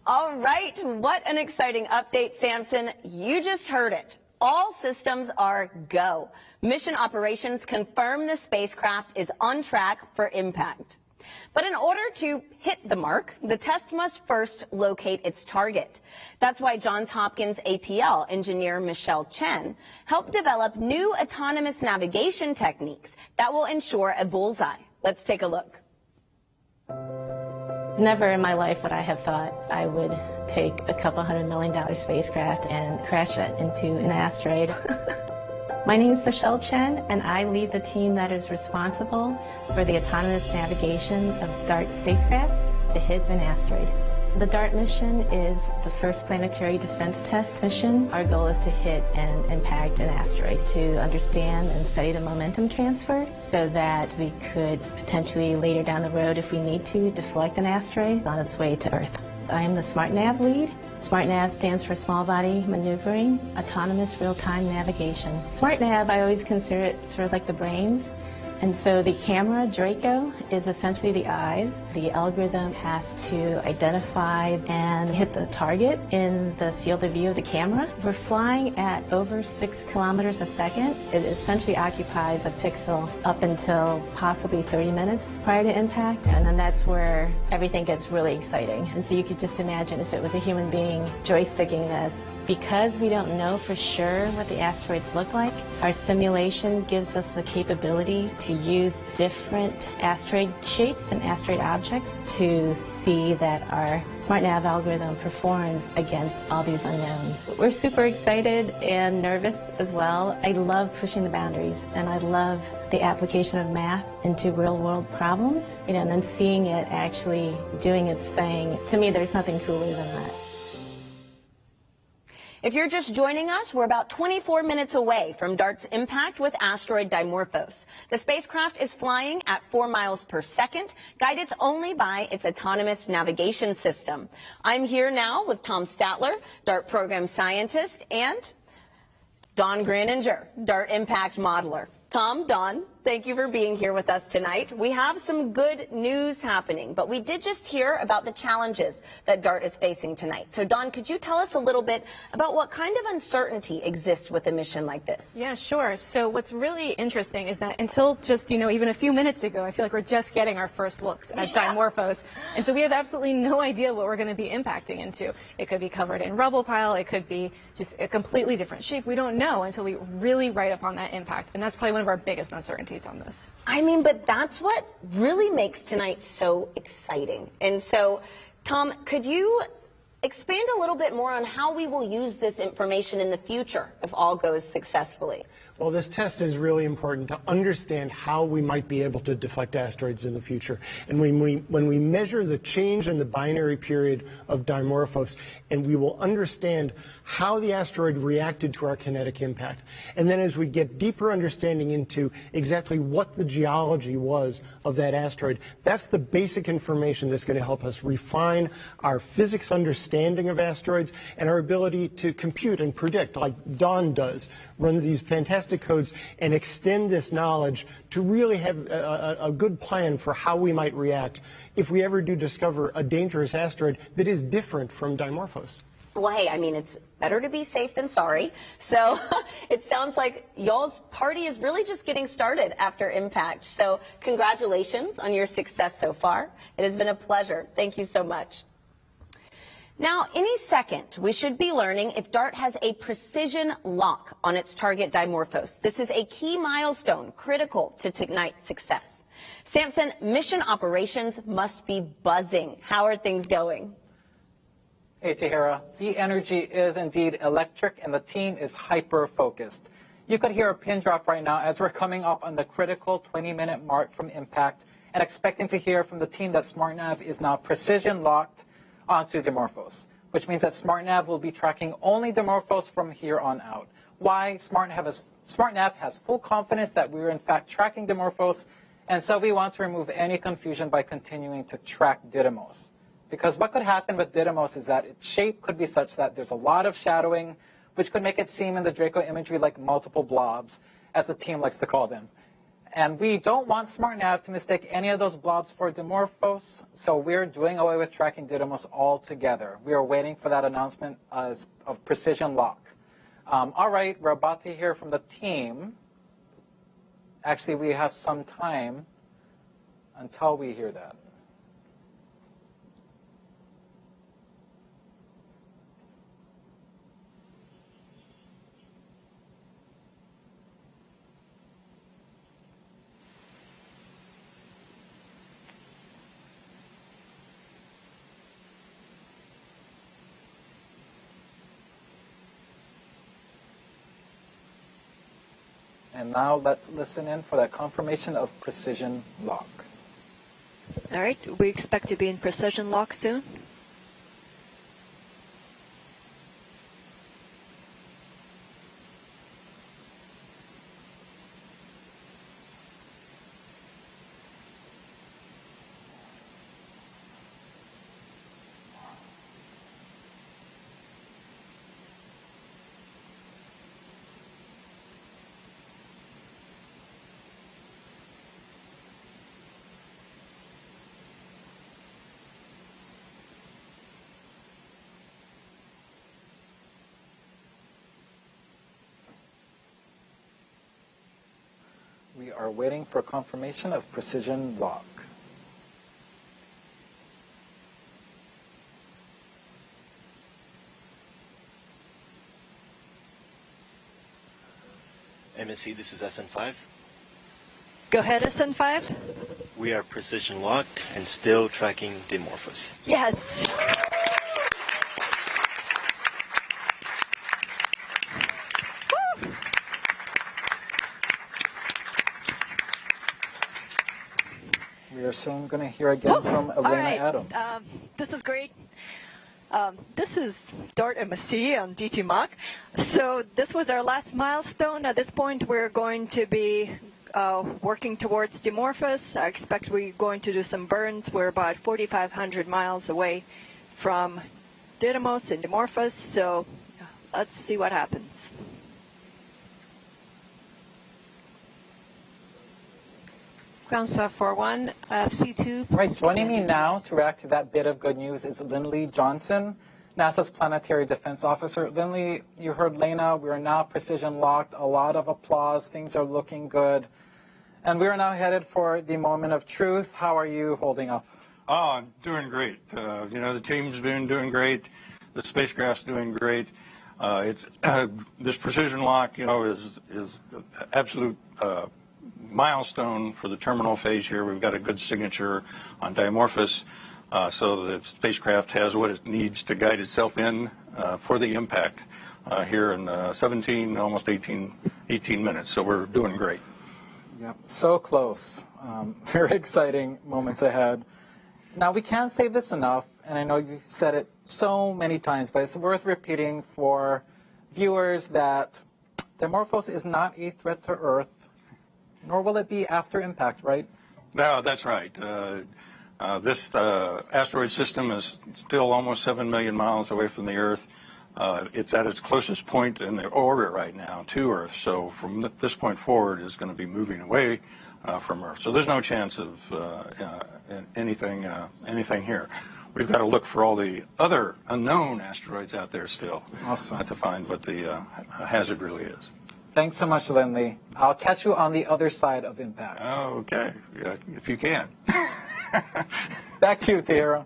All right. What an exciting update, Samson. You just heard it. All systems are go. Mission operations confirm the spacecraft is on track for impact. But in order to hit the mark, the test must first locate its target. That's why Johns Hopkins APL engineer Michelle Chen helped develop new autonomous navigation techniques that will ensure a bullseye. Let's take a look. Never in my life would I have thought I would take a couple $100 million spacecraft and crash it into an asteroid. My name is Michelle Chen, and I lead the team that is responsible for the autonomous navigation of DART spacecraft to hit an asteroid. The DART mission is the first planetary defense test mission. Our goal is to hit and impact an asteroid to understand and study the momentum transfer so that we could potentially later down the road, if we need to, deflect an asteroid on its way to Earth. I am the SmartNav lead. SmartNav stands for Small Body Maneuvering, Autonomous Real-Time Navigation. SmartNav, I always consider it sort of like the brains And so the camera, Draco, is essentially the eyes. The algorithm has to identify and hit the target in the field of view of the camera. We're flying at over 6 kilometers a second. It essentially occupies a pixel up until possibly 30 minutes prior to impact, and then that's where everything gets really exciting. And so you could just imagine if it was a human being joysticking this. Because we don't know for sure what the asteroids look like, our simulation gives us the capability to use different asteroid shapes and asteroid objects to see that our SmartNav algorithm performs against all these unknowns. We're super excited and nervous as well. I love pushing the boundaries, and I love the application of math into real-world problems, and then seeing it actually doing its thing. To me, there's nothing cooler than that. If you're just joining us, we're about 24 minutes away from DART's impact with Asteroid Dimorphos. The spacecraft is flying at 4 miles per second, guided only by its autonomous navigation system. I'm here now with Tom Statler, DART program scientist, and Don Graninger, DART impact modeler. Tom, Don, thank you for being here with us tonight. We have some good news happening, but we did just hear about the challenges that DART is facing tonight. So, Don, could you tell us a little bit about what kind of uncertainty exists with a mission like this? Yeah, sure. So what's really interesting is that until just, even a few minutes ago, I feel like we're just getting our first looks at Dimorphos. And so we have absolutely no idea what we're going to be impacting into. It could be covered in rubble pile. It could be just a completely different shape. We don't know until we really write up on that impact. And that's probably one of our biggest uncertainties on this. I mean, but that's what really makes tonight so exciting. And so, Tom, could you expand a little bit more on how we will use this information in the future if all goes successfully? Well, this test is really important to understand how we might be able to deflect asteroids in the future. And when we measure the change in the binary period of Dimorphos, and we will understand how the asteroid reacted to our kinetic impact. And then as we get deeper understanding into exactly what the geology was of that asteroid, that's the basic information that's going to help us refine our physics understanding of asteroids and our ability to compute and predict, like Don does, run these fantastic codes and extend this knowledge to really have a good plan for how we might react if we ever do discover a dangerous asteroid that is different from Dimorphos. Well, hey, I mean, it's better to be safe than sorry. So it sounds like y'all's party is really just getting started after impact. So congratulations on your success so far. It has been a pleasure. Thank you so much. Now, any second, we should be learning if DART has a precision lock on its target Dimorphos. This is a key milestone critical to tonight's success. Samson, mission operations must be buzzing. How are things going? Hey, Tahira. The energy is indeed electric, and the team is hyper-focused. You could hear a pin drop right now as we're coming up on the critical 20-minute mark from impact and expecting to hear from the team that SmartNav is now precision-locked onto Dimorphos, which means that SmartNav will be tracking only Dimorphos from here on out. Why? SmartNav has full confidence that we're in fact tracking Dimorphos, and so we want to remove any confusion by continuing to track Didymos. Because what could happen with Didymos is that its shape could be such that there's a lot of shadowing, which could make it seem in the Draco imagery like multiple blobs, as the team likes to call them. And we don't want SmartNav to mistake any of those blobs for Dimorphos, so we're doing away with tracking Didymos altogether. We are waiting for that announcement of precision lock. All right, we're about to hear from the team. Actually, we have some time until we hear that. And now let's listen in for that confirmation of precision lock. All right, we expect to be in precision lock soon. are waiting for confirmation of precision lock. MSC, this is SN5. Go ahead, SN5. We are precision locked and still tracking Dimorphos. Yes. We are soon going to hear again from Elena Adams. This is great. This is DART MSC on DT Mach. So this was our last milestone. At this point, we're going to be working towards Dimorphos. I expect we're going to do some burns. We're about 4,500 miles away from Didymos and Dimorphos. So let's see what happens. Ground staff 41, FC2. Right, joining me now to react to that bit of good news is Lindley Johnson, NASA's Planetary Defense Officer. Lindley, you heard Lena, we are now precision locked, a lot of applause, things are looking good. And we are now headed for the moment of truth. How are you holding up? Oh, I'm doing great. You know, the team's been doing great. The spacecraft's doing great. It's this precision lock, you know, is absolute milestone for the terminal phase here. We've got a good signature on Dimorphos, so the spacecraft has what it needs to guide itself in for the impact here in 17, almost 18 minutes. So we're doing great. Yep, so close. Very exciting moments ahead. Now, we can't say this enough, and I know you've said it so many times, but it's worth repeating for viewers that Dimorphos is not a threat to Earth, nor will it be after impact, right? No, that's right. This asteroid system is still almost 7 million miles away from the Earth. It's at its closest point in the orbit right now to Earth. So from this point forward, it's going to be moving away from Earth. So there's no chance of anything here. We've got to look for all the other unknown asteroids out there still to find what the hazard really is. Thanks so much, Lindley. I'll catch you on the other side of impact. Oh, okay, yeah, if you can. Back to you, Tahira.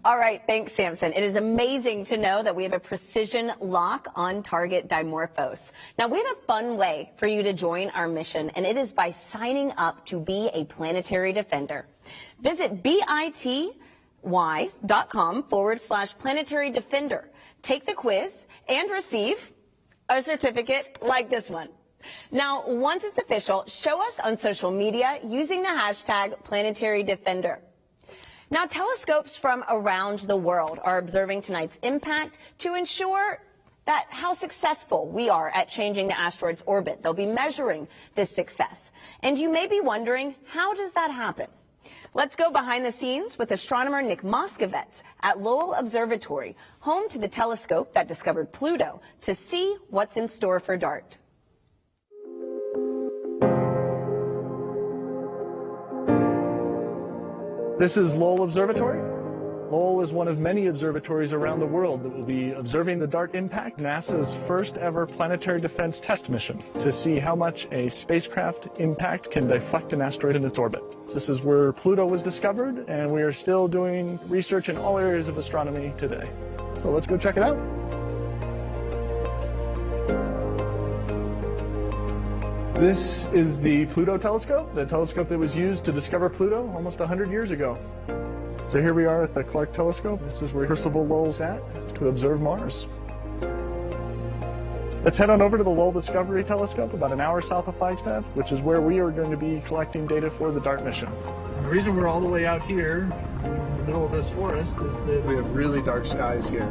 All right, thanks, Samson. It is amazing to know that we have a precision lock on target Dimorphos. Now, we have a fun way for you to join our mission, and it is by signing up to be a planetary defender. Visit bity.com/planetary defender. Take the quiz and receive a certificate like this one. Now, once it's official, show us on social media using the hashtag Planetary Defender. Now, telescopes from around the world are observing tonight's impact to ensure that how successful we are at changing the asteroid's orbit. They'll be measuring this success. And you may be wondering, how does that happen? Let's go behind the scenes with astronomer Nick Moskovitz at Lowell Observatory, home to the telescope that discovered Pluto, to see what's in store for DART. This is Lowell Observatory. Lowell is one of many observatories around the world that will be observing the DART impact, NASA's first ever planetary defense test mission, to see how much a spacecraft impact can deflect an asteroid in its orbit. This is where Pluto was discovered, and we are still doing research in all areas of astronomy today. So let's go check it out. This is the Pluto telescope, the telescope that was used to discover Pluto almost 100 years ago. So here we are at the Clark telescope. This is where Percival Lowell sat to observe Mars. Let's head on over to the Lowell Discovery Telescope, about an hour south of Flagstaff, which is where we are going to be collecting data for the DART mission. The reason we're all the way out here in the middle of this forest is that we have really dark skies here.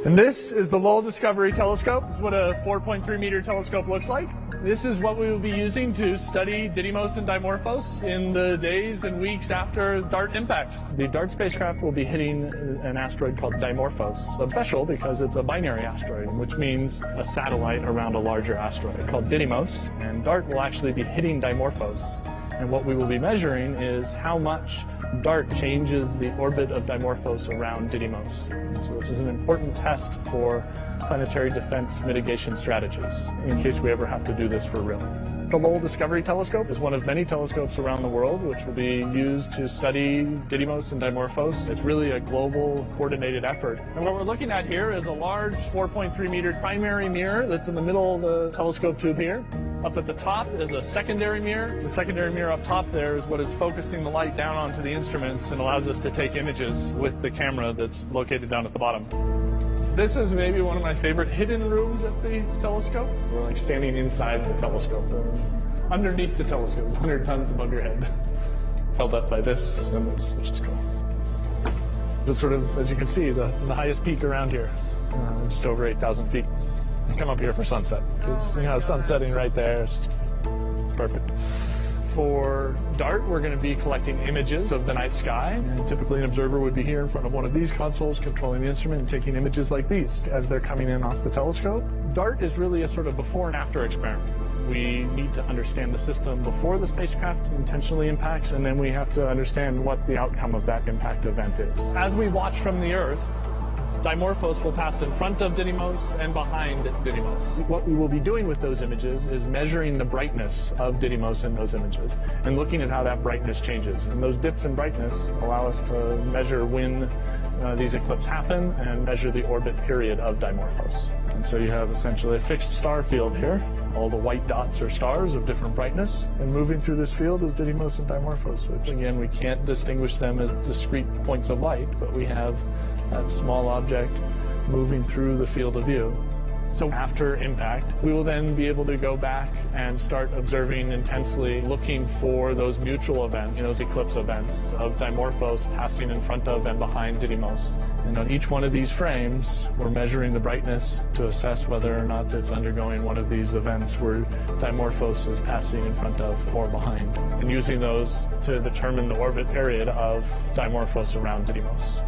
And this is the Lowell Discovery Telescope. This is what a 4.3 meter telescope looks like. This is what we will be using to study Didymos and Dimorphos in the days and weeks after DART impact. The DART spacecraft will be hitting an asteroid called Dimorphos. It's special because it's a binary asteroid, which means a satellite around a larger asteroid called Didymos. And DART will actually be hitting Dimorphos And what we will be measuring is how much DART changes the orbit of Dimorphos around Didymos. So this is an important test for planetary defense mitigation strategies in case we ever have to do this for real. The Lowell Discovery Telescope is one of many telescopes around the world which will be used to study Didymos and Dimorphos. It's really a global coordinated effort. And what we're looking at here is a large 4.3 meter primary mirror that's in the middle of the telescope tube here. Up at the top is a secondary mirror. The secondary mirror up top there is what is focusing the light down onto the instruments and allows us to take images with the camera that's located down at the bottom. This is maybe one of my favorite hidden rooms at the telescope. We're like standing inside the telescope, underneath the telescope, 100 tons above your head, held up by this and this, which is cool. It's sort of, as you can see, the highest peak around here, just over 8,000 feet. I come up here for sunset, because you know, sun setting right there, it's perfect. For DART, we're going to be collecting images of the night sky. And typically an observer would be here in front of one of these consoles, controlling the instrument and taking images like these as they're coming in off the telescope. DART is really a sort of before and after experiment. We need to understand the system before the spacecraft intentionally impacts, and then we have to understand what the outcome of that impact event is. As we watch from the Earth, Dimorphos will pass in front of Didymos and behind Didymos. What we will be doing with those images is measuring the brightness of Didymos in those images and looking at how that brightness changes. And those dips in brightness allow us to measure when these eclipses happen and measure the orbit period of Dimorphos. And so you have essentially a fixed star field here. All the white dots are stars of different brightness, and moving through this field is Didymos and Dimorphos, which again, we can't distinguish them as discrete points of light, but we have that small object moving through the field of view. So after impact, we will then be able to go back and start observing intensely, looking for those mutual events, those eclipse events of Dimorphos passing in front of and behind Didymos. And on each one of these frames, we're measuring the brightness to assess whether or not it's undergoing one of these events where Dimorphos is passing in front of or behind, and using those to determine the orbit period of Dimorphos around Didymos.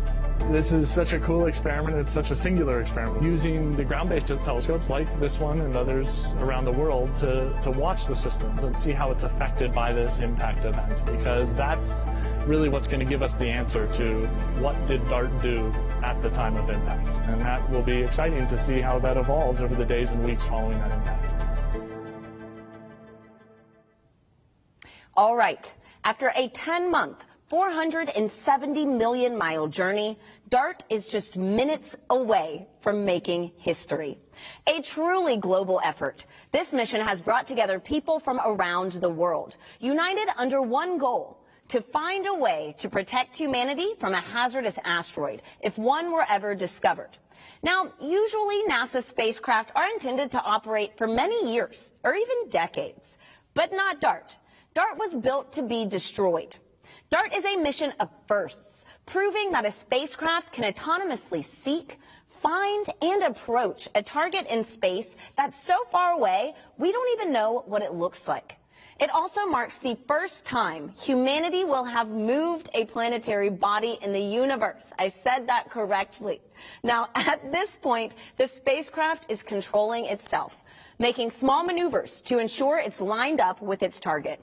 This is such a cool experiment. It's such a singular experiment. Using the ground-based telescopes like this one and others around the world to watch the system and see how it's affected by this impact event, because that's really what's going to give us the answer to what did DART do at the time of impact. And that will be exciting to see how that evolves over the days and weeks following that impact. All right. After a 10-month 470 million mile journey, DART is just minutes away from making history. A truly global effort. This mission has brought together people from around the world, united under one goal: to find a way to protect humanity from a hazardous asteroid if one were ever discovered. Now, usually NASA spacecraft are intended to operate for many years or even decades, but not DART. DART was built to be destroyed. DART is a mission of firsts, proving that a spacecraft can autonomously seek, find, and approach a target in space that's so far away we don't even know what it looks like. It also marks the first time humanity will have moved a planetary body in the universe. I said that correctly. Now, at this point, the spacecraft is controlling itself, making small maneuvers to ensure it's lined up with its target.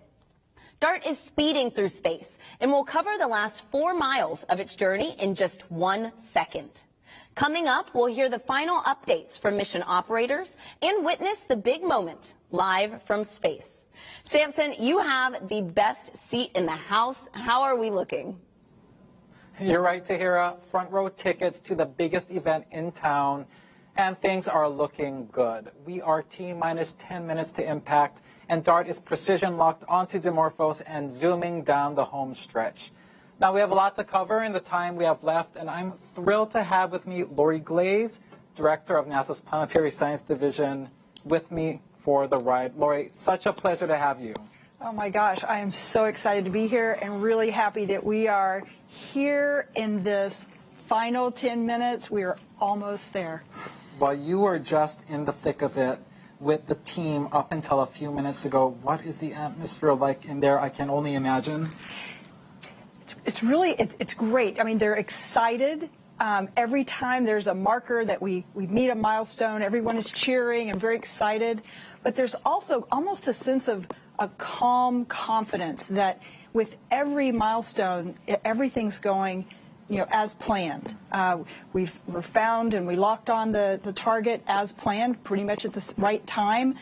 DART is speeding through space and will cover the last 4 miles of its journey in just 1 second. Coming up, we'll hear the final updates from mission operators and witness the big moment live from space. Samson, you have the best seat in the house. How are we looking? You're right, Tahira. Front row tickets to the biggest event in town, and things are looking good. We are T-minus 10 minutes to impact, and DART is precision locked onto Dimorphos and zooming down the home stretch. Now, we have a lot to cover in the time we have left, and I'm thrilled to have with me Lori Glaze, Director of NASA's Planetary Science Division, with me for the ride. Lori, such a pleasure to have you. Oh my gosh, I am so excited to be here and really happy that we are here in this final 10 minutes. We are almost there. Well, you were just in the thick of it with the team up until a few minutes ago. What is the atmosphere like in there? I can only imagine. It's really, it's great. I mean, they're excited. Every time there's a marker that we meet a milestone, everyone is cheering and very excited. But there's also almost a sense of a calm confidence that with every milestone, everything's going, as planned. We're found and we locked on the target as planned, pretty much at the right time.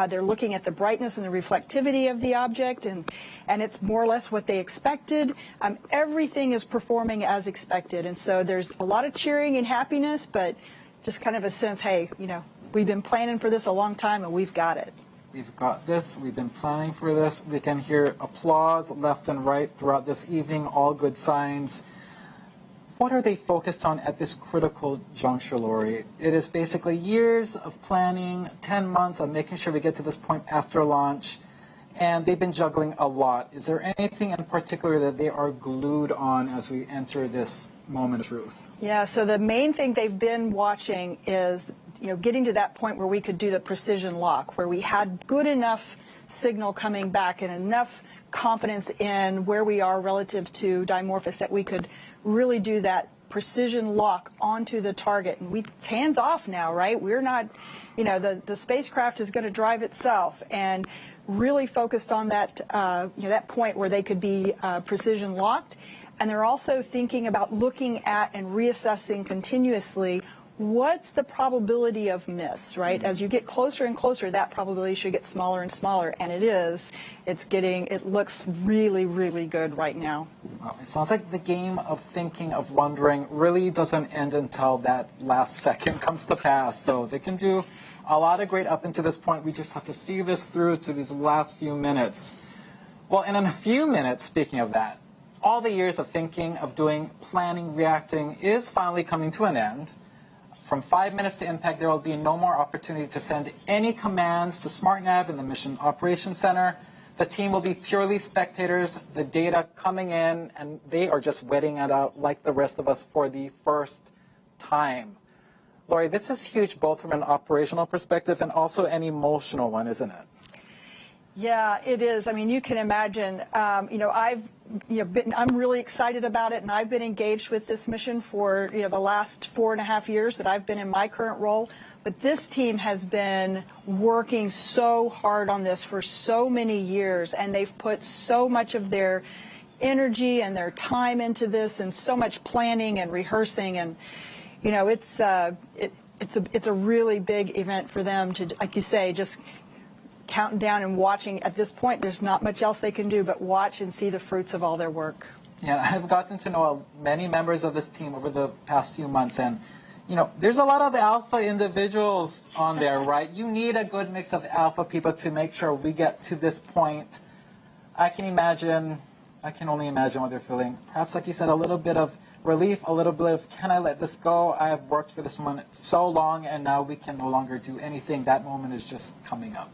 They're looking at the brightness and the reflectivity of the object, and it's more or less what they expected. Everything is performing as expected, and so there's a lot of cheering and happiness, but just kind of a sense, hey, we've been planning for this a long time, and we've got it. We've got this. We've been planning for this. We can hear applause left and right throughout this evening, all good signs. What are they focused on at this critical juncture, Lori? It is basically years of planning, 10 months of making sure we get to this point after launch, and they've been juggling a lot. Is there anything in particular that they are glued on as we enter this moment of truth? Yeah, so the main thing they've been watching is, getting to that point where we could do the precision lock, where we had good enough signal coming back and enough confidence in where we are relative to Dimorphos that we could really do that precision lock onto the target. And it's hands off now, right? We're not, the spacecraft is going to drive itself, and really focused on that, that point where they could be precision locked. And they're also thinking about looking at and reassessing continuously what's the probability of miss, right? As you get closer and closer, that probability should get smaller and smaller, and it is. It looks really, really good right now. Well, it sounds like the game of thinking, of wondering, really doesn't end until that last second comes to pass. So they can do a lot of great up until this point. We just have to see this through to these last few minutes. Well, and in a few minutes, speaking of that, all the years of thinking, of doing, planning, reacting is finally coming to an end. From 5 minutes to impact, there will be no more opportunity to send any commands to SmartNav in the Mission Operations Center. The team will be purely spectators, the data coming in, and they are just waiting it out like the rest of us for the first time. Lori, this is huge both from an operational perspective and also an emotional one, isn't it? Yeah, it is. I mean, you can imagine, I'm really excited about it, and I've been engaged with this mission for, the last 4.5 years that I've been in my current role. But this team has been working so hard on this for so many years, and they've put so much of their energy and their time into this, and so much planning and rehearsing, and it's a really big event for them to, like you say, just counting down and watching. At this point, there's not much else they can do but watch and see the fruits of all their work. Yeah, I've gotten to know many members of this team over the past few months, and there's a lot of alpha individuals on there, right? You need a good mix of alpha people to make sure we get to this point. I can only imagine what they're feeling. Perhaps, like you said, a little bit of relief, a little bit of, can I let this go? I have worked for this moment so long, and now we can no longer do anything. That moment is just coming up.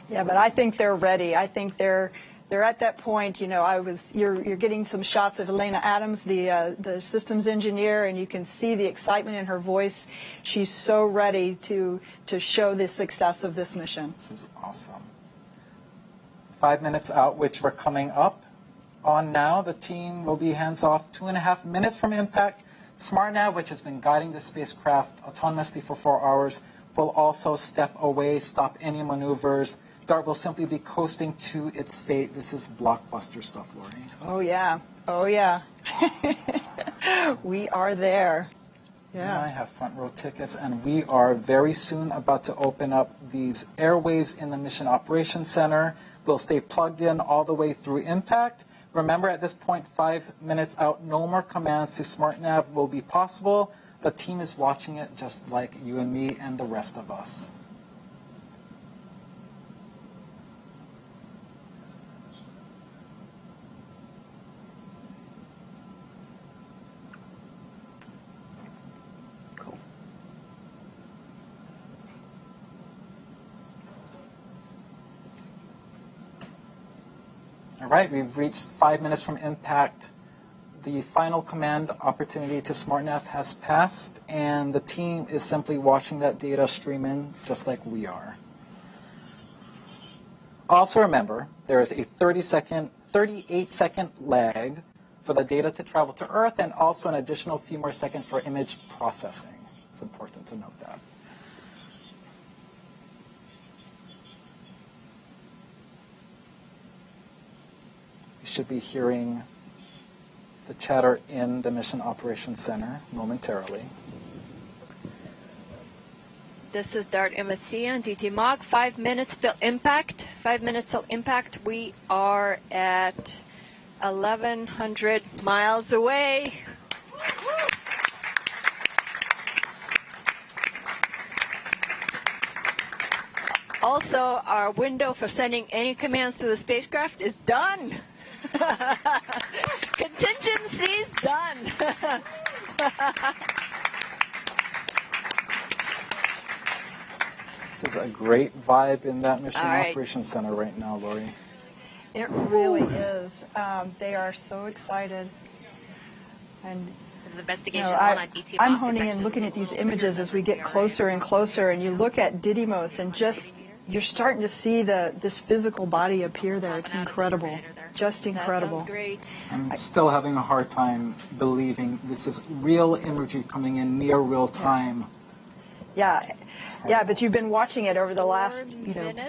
Yeah, but I think they're ready. I think they're at that point. You're getting some shots of Elena Adams, the systems engineer, and you can see the excitement in her voice. She's so ready to show the success of this mission. This is awesome. 5 minutes out, which we're coming up on now. The team will be hands off 2.5 minutes from impact. SmartNav, which has been guiding the spacecraft autonomously for 4 hours, will also step away, stop any maneuvers. DART will simply be coasting to its fate. This is blockbuster stuff, Lori. Oh, yeah. Oh, yeah. We are there. Yeah. I have front row tickets, and we are very soon about to open up these airwaves in the Mission Operations Center. We'll stay plugged in all the way through impact. Remember, at this point, 5 minutes out, no more commands to SmartNav will be possible. The team is watching it just like you and me and the rest of us. All right, we've reached 5 minutes from impact. The final command opportunity to SmartNav has passed, and the team is simply watching that data stream in just like we are. Also remember, there is a 38-second lag for the data to travel to Earth, and also an additional few more seconds for image processing. It's important to note that. should be hearing the chatter in the Mission Operations Center momentarily. This is DART MSC on DT Mach. 5 minutes till impact. 5 minutes till impact. We are at 1,100 miles away. Also, our window for sending any commands to the spacecraft is done. Contingency's done. This is a great vibe in that Mission All right. Operations Center right now, Lori. It really is. They are so excited. And This is investigation you know, one on DT I'm Mach. honing in, looking at these images as we get closer and closer, and you look at Didymos, and just you're starting to see this physical body appear there. It's incredible, just incredible. That sounds great. I'm still having a hard time believing this is real imagery coming in near real time. Yeah, but you've been watching it over the last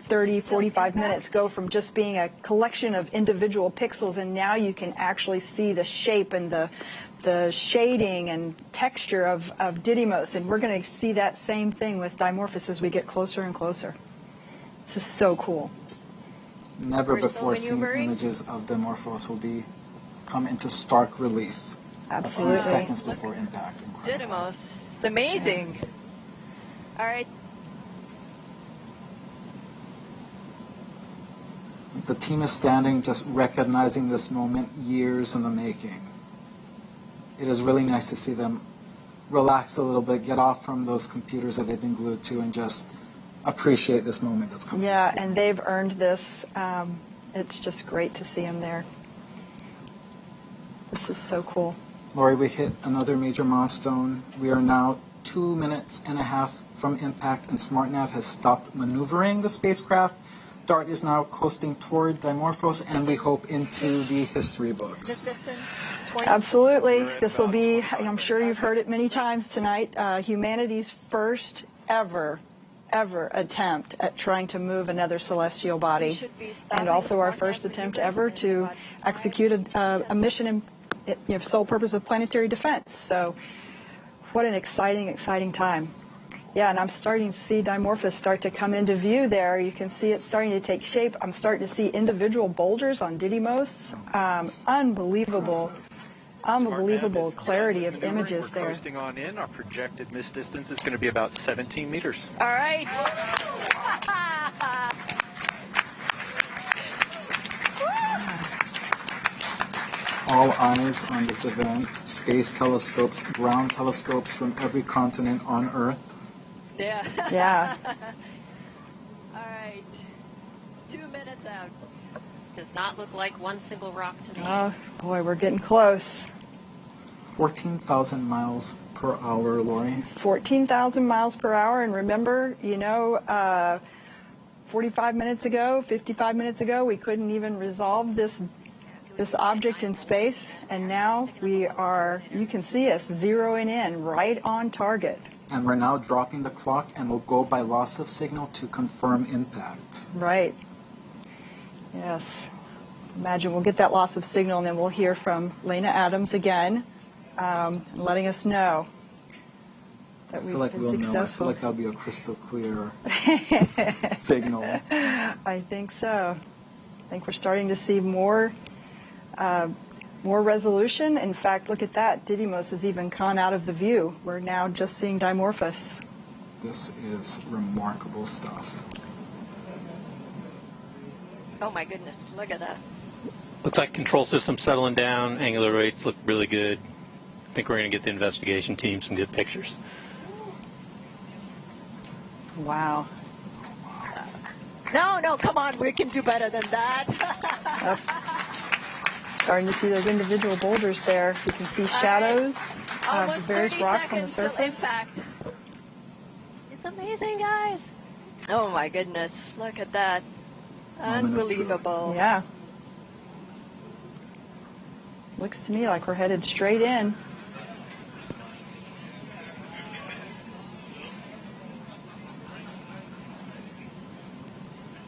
30, 45 minutes go from just being a collection of individual pixels, and now you can actually see the shape and the shading and texture of Didymos, and we're going to see that same thing with Dimorphos as we get closer and closer. This is so cool. Never We're still before seen maneuvering. images of Dimorphos will come into stark relief Absolutely. a few seconds before impact. Didymos. It's amazing. All right. The team is standing just recognizing this moment years in the making. It is really nice to see them relax a little bit, get off from those computers that they've been glued to, and just appreciate this moment that's coming. Yeah, and they've earned this. It's just great to see them there. This is so cool. Lori, we hit another major milestone. We are now 2.5 minutes from impact, and SmartNav has stopped maneuvering the spacecraft. DART is now coasting toward Dimorphos, and we hope into the history books. Absolutely. This will be, I'm sure you've heard it many times tonight, humanity's first ever attempt at trying to move another celestial body, and also our first attempt ever to execute a mission in sole purpose of planetary defense. So what an exciting time. Yeah, and I'm starting to see Dimorphos start to come into view there. You can see it starting to take shape. I'm starting to see individual boulders on Didymos. Unbelievable clarity of images We're there. coasting on in. Our projected miss distance is going to be about 17 meters. All right. All eyes on this event. Space telescopes, ground telescopes from every continent on Earth. Yeah. Yeah. All right. 2 minutes out. Does not look like one single rock to me. Oh, boy, we're getting close. 14,000 miles per hour, Lori. 14,000 miles per hour. And remember, 45 minutes ago, 55 minutes ago, we couldn't even resolve this object in space. And now you can see us zeroing in right on target. And we're now dropping the clock, and we'll go by loss of signal to confirm impact. Right. Yes. Imagine we'll get that loss of signal, and then we'll hear from Lena Adams again, letting us know that I feel like we'll know. I feel like that'll be a crystal clear signal. I think so. I think we're starting to see more resolution. In fact, look at that. Didymos has even gone out of the view. We're now just seeing Dimorphos. This is remarkable stuff. Oh my goodness, look at that. Looks like control system settling down. Angular rates look really good. I think we're going to get the investigation team some good pictures. Wow. No, come on, we can do better than that. Starting to see those individual boulders there. You can see shadows of the various rocks on the surface. Impact. It's amazing, guys. Oh my goodness, look at that. Unbelievable. Yeah. Looks to me like we're headed straight in.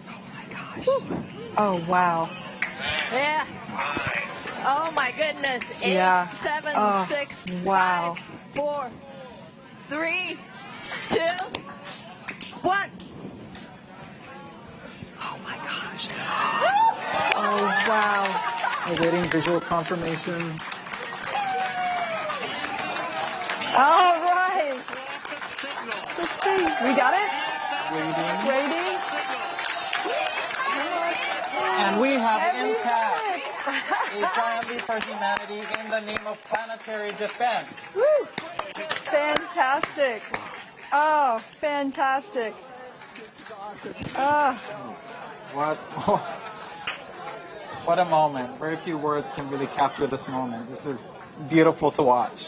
Oh my gosh. Oh wow. Yeah. Oh my goodness. 8, Yeah. 7, 6, wow. 5, 4, 3, 2, 1. Oh my gosh. Oh, wow. We're getting visual confirmation. All right. Let's see. We got it? Waiting. And we have Every impact. minute. A giant leap for humanity in the name of planetary defense. Woo. Fantastic. Oh, fantastic. Oh. What a moment. Very few words can really capture this moment. This is beautiful to watch.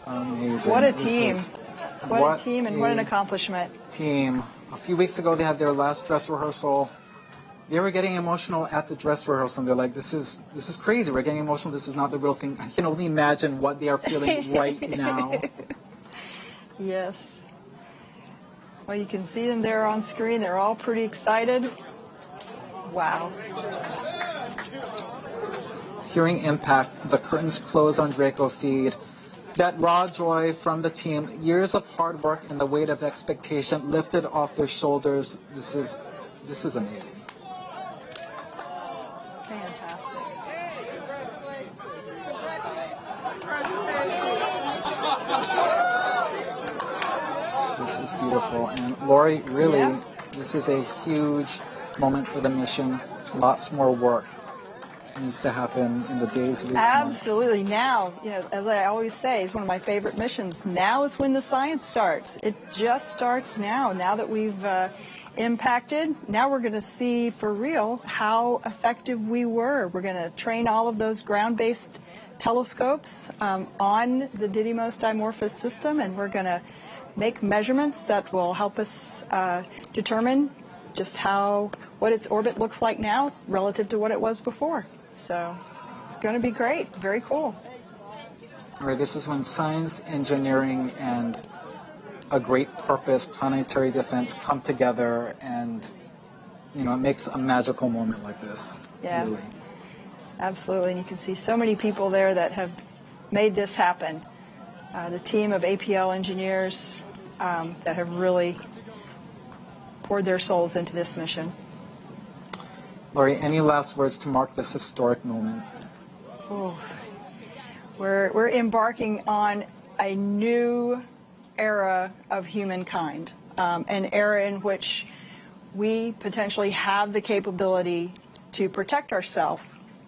Amazing. What a team. What a team and what an accomplishment. Team. A few weeks ago, they had their last dress rehearsal. They were getting emotional at the dress rehearsal. They're like, this is crazy. We're getting emotional. This is not the real thing. I can only imagine what they are feeling right now. Yes. Well, you can see them there on screen. They're all pretty excited. Wow. Hearing impact, the curtains close on Draco feed. That raw joy from the team, years of hard work and the weight of expectation lifted off their shoulders. This is amazing. This is beautiful. And Lori, really, this is a huge moment for the mission. Lots more work needs to happen in the days, weeks, Absolutely. Now, as I always say, it's one of my favorite missions. Now is when the science starts. It just starts now. Now that we've impacted, now we're going to see for real how effective we were. We're going to train all of those ground-based telescopes on the Didymos Dimorphos system, and we're going to make measurements that will help us determine just what its orbit looks like now relative to what it was before. So it's going to be great. Very cool. All right, this is when science, engineering, and a great purpose, planetary defense, come together, and it makes a magical moment like this. Yeah, really. Absolutely. And you can see so many people there that have made this happen. The team of APL engineers that have really poured their souls into this mission. Lori, any last words to mark this historic moment? Oh. We're embarking on a new era of humankind, an era in which we potentially have the capability to protect ourselves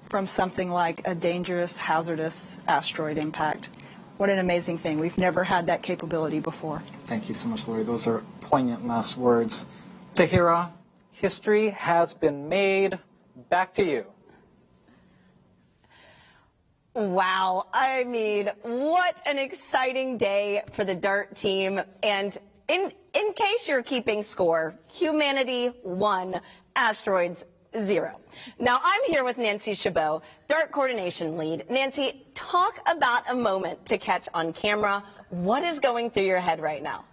from something like a dangerous, hazardous asteroid impact. What an amazing thing. We've never had that capability before. Thank you so much, Lori. Those are poignant last words. Tahira, history has been made. Back to you. Wow. I mean, what an exciting day for the DART team. And in case you're keeping score, humanity 1, asteroids 0. Now, I'm here with Nancy Chabot, DART coordination lead. Nancy, talk about a moment to catch on camera. What is going through your head right now?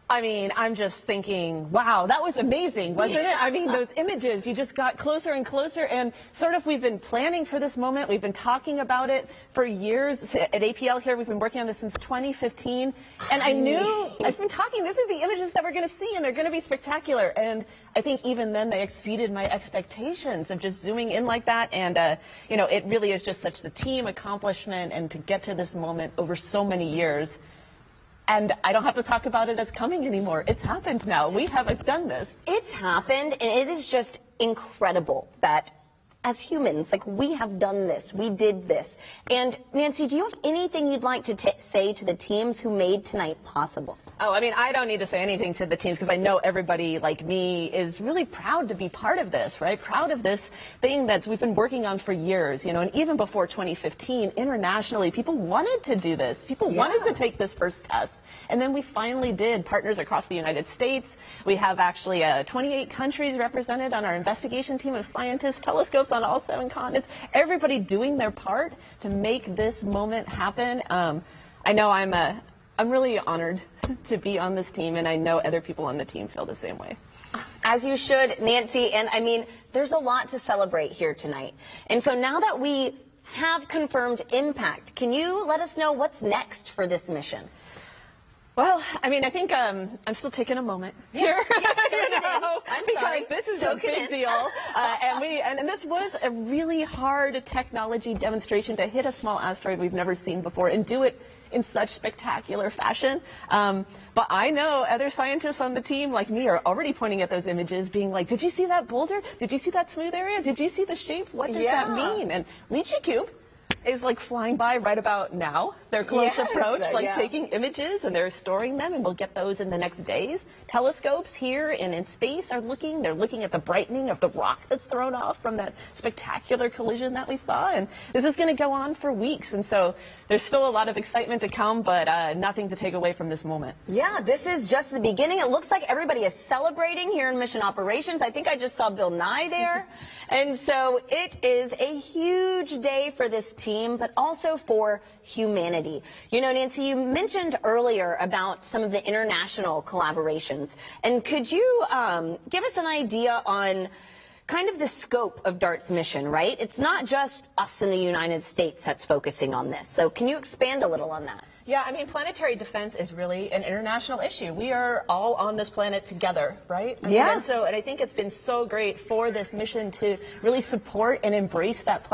I mean, I'm just thinking, wow, that was amazing, wasn't it? I mean, those images, you just got closer and closer, and sort of we've been planning for this moment. We've been talking about it for years. At APL here, we've been working on this since 2015, and I knew, I've been talking, these are the images that we're going to see, and they're going to be spectacular. And I think even then they exceeded my expectations of just zooming in like that, and, it really is just such the team accomplishment, and to get to this moment over so many years. And I don't have to talk about it as coming anymore. It's happened now. We have done this. It's happened, and it is just incredible that as humans, we have done this. We did this. And Nancy, do you have anything you'd like to say to the teams who made tonight possible? Oh, I mean, I don't need to say anything to the teams because I know everybody like me is really proud to be part of this, right? Proud of this thing that we've been working on for years, and even before 2015, internationally, people wanted to do this. People wanted to take this first test. And then we finally did. Partners across the United States. We have actually 28 countries represented on our investigation team of scientists, telescopes on all 7 continents, everybody doing their part to make this moment happen. I know I'm I'm really honored to be on this team, and I know other people on the team feel the same way. As you should, Nancy. And I mean, there's a lot to celebrate here tonight. And so now that we have confirmed impact, can you let us know what's next for this mission? Well, I mean, I think I'm still taking a moment here, because this is a big deal, and this was a really hard technology demonstration to hit a small asteroid we've never seen before and do it in such spectacular fashion. But I know other scientists on the team, like me, are already pointing at those images, being like, "Did you see that boulder? Did you see that smooth area? Did you see the shape? What does that mean?" And Lychee Cube is like flying by right about now. They're close approach, like taking images, and they're storing them, and we'll get those in the next days. Telescopes here and in space are they're looking at the brightening of the rock that's thrown off from that spectacular collision that we saw, and this is going to go on for weeks, and so there's still a lot of excitement to come, but nothing to take away from this moment. Yeah, this is just the beginning. It looks like everybody is celebrating here in Mission Operations. I think I just saw Bill Nye there. And so it is a huge day for this team, but also for humanity. You know, Nancy, you mentioned earlier about some of the international collaborations. And could you give us an idea on kind of the scope of DART's mission, right? It's not just us in the United States that's focusing on this. So can you expand a little on that? Yeah, I mean, planetary defense is really an international issue. We are all on this planet together, right? I mean, and I think it's been so great for this mission to really support and embrace that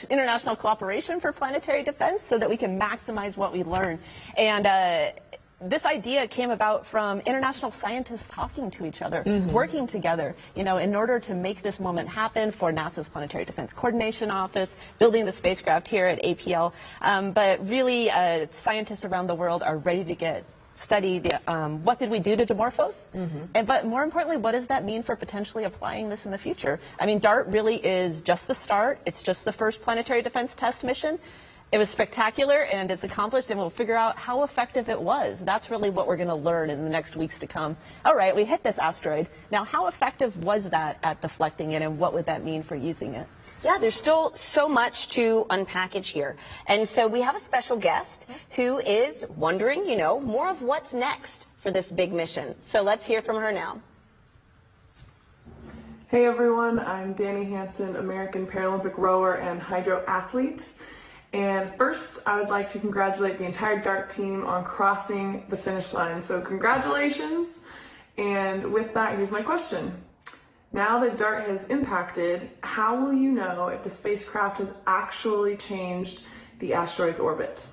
international cooperation for planetary defense, so that we can maximize what we learn. And this idea came about from international scientists talking to each other, working together, you know, in order to make this moment happen for NASA's Planetary Defense Coordination Office, building the spacecraft here at APL. But really, scientists around the world are ready to study the, what did we do to Dimorphos, but more importantly, what does that mean for potentially applying this in the future? I mean, DART really is just the start. It's just the first planetary defense test mission. It was spectacular, and it's accomplished, and we'll figure out how effective it was. That's really what we're going to learn in the next weeks to come. All right, we hit this asteroid. Now, how effective was that at deflecting it, and what would that mean for using it? Yeah, there's still so much to unpackage here. And so we have a special guest who is wondering, you know, more of what's next for this big mission. So let's hear from her now. Hey everyone, I'm Danny Hansen, American Paralympic rower and hydro athlete. And first, I would like to congratulate the entire DART team on crossing the finish line. So congratulations. And with that, here's my question. Now that DART has impacted, how will you know if the spacecraft has actually changed the asteroid's orbit?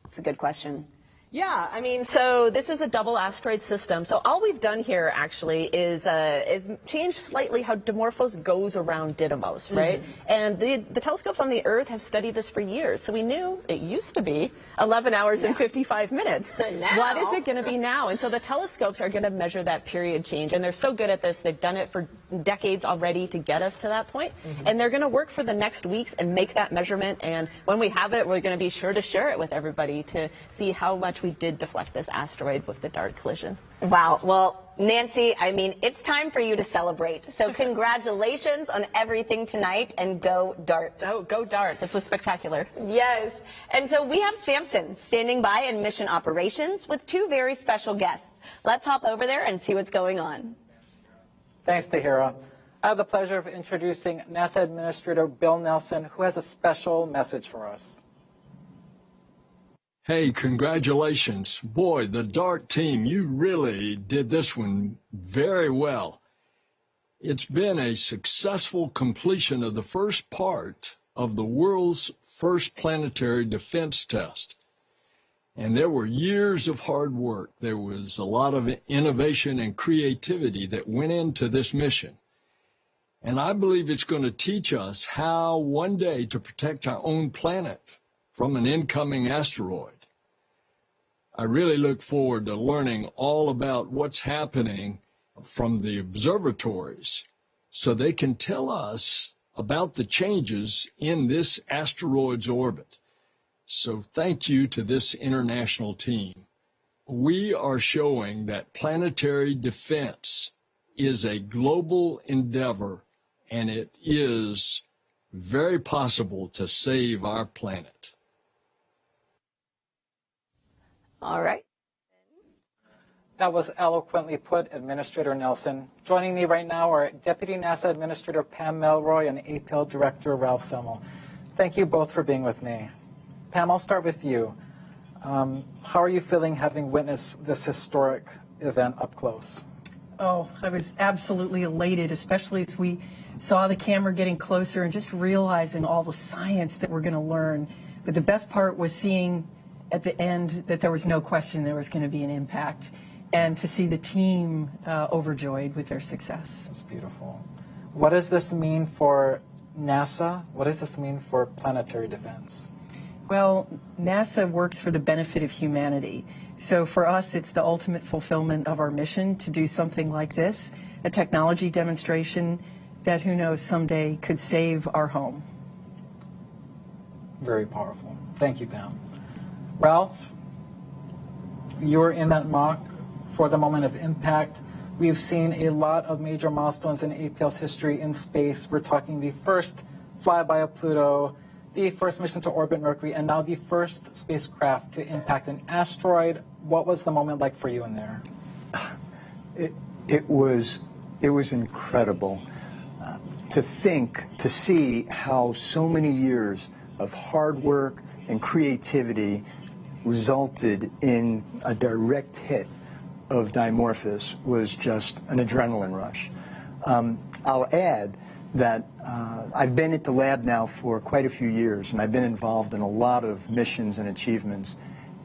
That's a good question. Yeah, I mean, so this is a double asteroid system. So all we've done here actually is change slightly how Dimorphos goes around Didymos, right? And the telescopes on the Earth have studied this for years. So we knew it used to be 11 hours and 55 minutes. What is it going to be now? And so the telescopes are going to measure that period change. And they're so good at this. They've done it for decades already to get us to that point. And they're going to work for the next weeks and make that measurement. And when we have it, we're going to be sure to share it with everybody to see how much we did deflect this asteroid with the DART collision. Wow. Well, Nancy, I mean, it's time for you to celebrate. So congratulations on everything tonight, and go DART. Oh, go DART. This was spectacular. Yes. And so we have Samson standing by in Mission Operations with two very special guests. Let's hop over there and see what's going on. Thanks, Tahira. I have the pleasure of introducing NASA Administrator Bill Nelson, who has a special message for us. Hey, congratulations. Boy, the DART team, you really did this one very well. It's been a successful completion of the first part of the world's first planetary defense test. And there were years of hard work. There was a lot of innovation and creativity that went into this mission. And I believe it's going to teach us how one day to protect our own planet from an incoming asteroid. I really look forward to learning all about what's happening from the observatories so they can tell us about the changes in this asteroid's orbit. So thank you to this international team. We are showing that planetary defense is a global endeavor, and it is very possible to save our planet. All right. That was eloquently put, Administrator Nelson. Joining me right now are Deputy NASA Administrator Pam Melroy and APL Director Ralph Semmel. Thank you both for being with me. Pam, I'll start with you. How are you feeling having witnessed this historic event up close? Oh, I was absolutely elated, especially as we saw the camera getting closer and just realizing all the science that we're going to learn. But the best part was seeing at the end that there was no question there was going to be an impact, and to see the team overjoyed with their success. That's beautiful. What does this mean for NASA? What does this mean for planetary defense? Well, NASA works for the benefit of humanity. So for us, it's the ultimate fulfillment of our mission to do something like this, a technology demonstration that, who knows, someday could save our home. Very powerful. Thank you, Pam. Ralph, you were in that mock for the moment of impact. We've seen a lot of major milestones in APL's history in space. We're talking the first flyby of Pluto, the first mission to orbit Mercury, and now the first spacecraft to impact an asteroid. What was the moment like for you in there? It was incredible to see how so many years of hard work and creativity resulted in a direct hit of Dimorphos was just an adrenaline rush. I'll add that I've been at the lab now for quite a few years, and I've been involved in a lot of missions and achievements,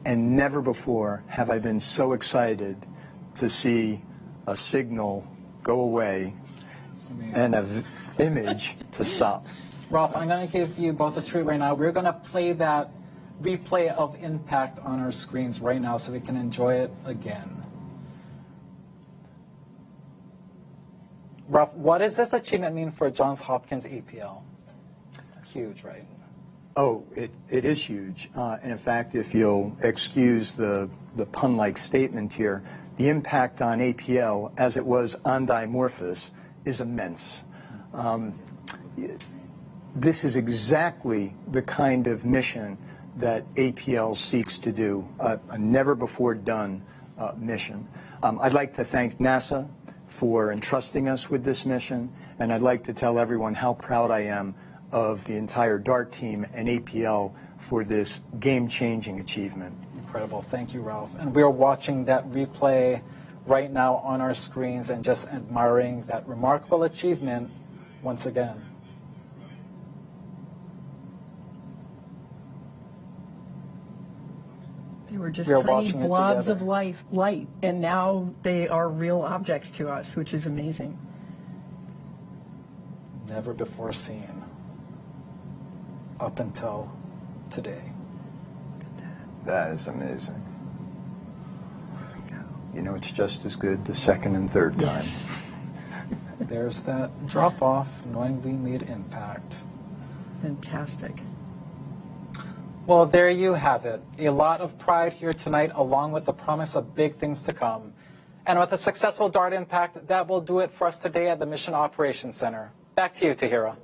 and never before have I been so excited to see a signal go away and an image to stop. Ralph, I'm going to give you both a treat right now. We're going to play that replay of impact on our screens right now so we can enjoy it again. Ralph, what does this achievement mean for Johns Hopkins APL? Huge, right? Oh, it is huge. And in fact, if you'll excuse the pun-like statement here, the impact on APL, as it was on Dimorphos, is immense. This is exactly the kind of mission that APL seeks to do, a never-before-done mission. I'd like to thank NASA for entrusting us with this mission, and I'd like to tell everyone how proud I am of the entire DART team and APL for this game-changing achievement. Incredible. Thank you, Ralph. And we're watching that replay right now on our screens and just admiring that remarkable achievement once again. They were just tiny blobs of light, and now they are real objects to us, which is amazing. Never before seen up until today. That is amazing. You know, it's just as good the second and third time. Yes. There's that drop off, knowing we made impact. Fantastic. Well, there you have it. A lot of pride here tonight, along with the promise of big things to come. And with a successful DART impact, that will do it for us today at the Mission Operations Center. Back to you, Tahira.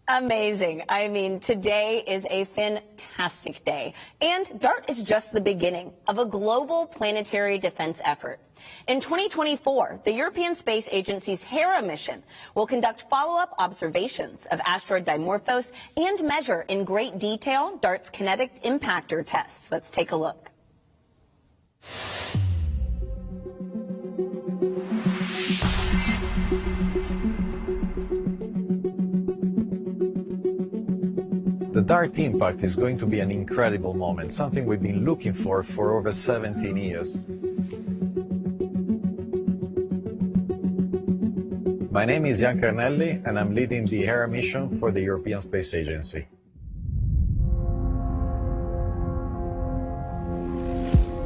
Amazing. I mean, today is a fantastic day. And DART is just the beginning of a global planetary defense effort. In 2024, the European Space Agency's Hera mission will conduct follow-up observations of asteroid Dimorphos and measure in great detail DART's kinetic impactor tests. Let's take a look. The DART impact is going to be an incredible moment, something we've been looking for over 17 years. My name is Jan Carnelli, and I'm leading the Hera mission for the European Space Agency.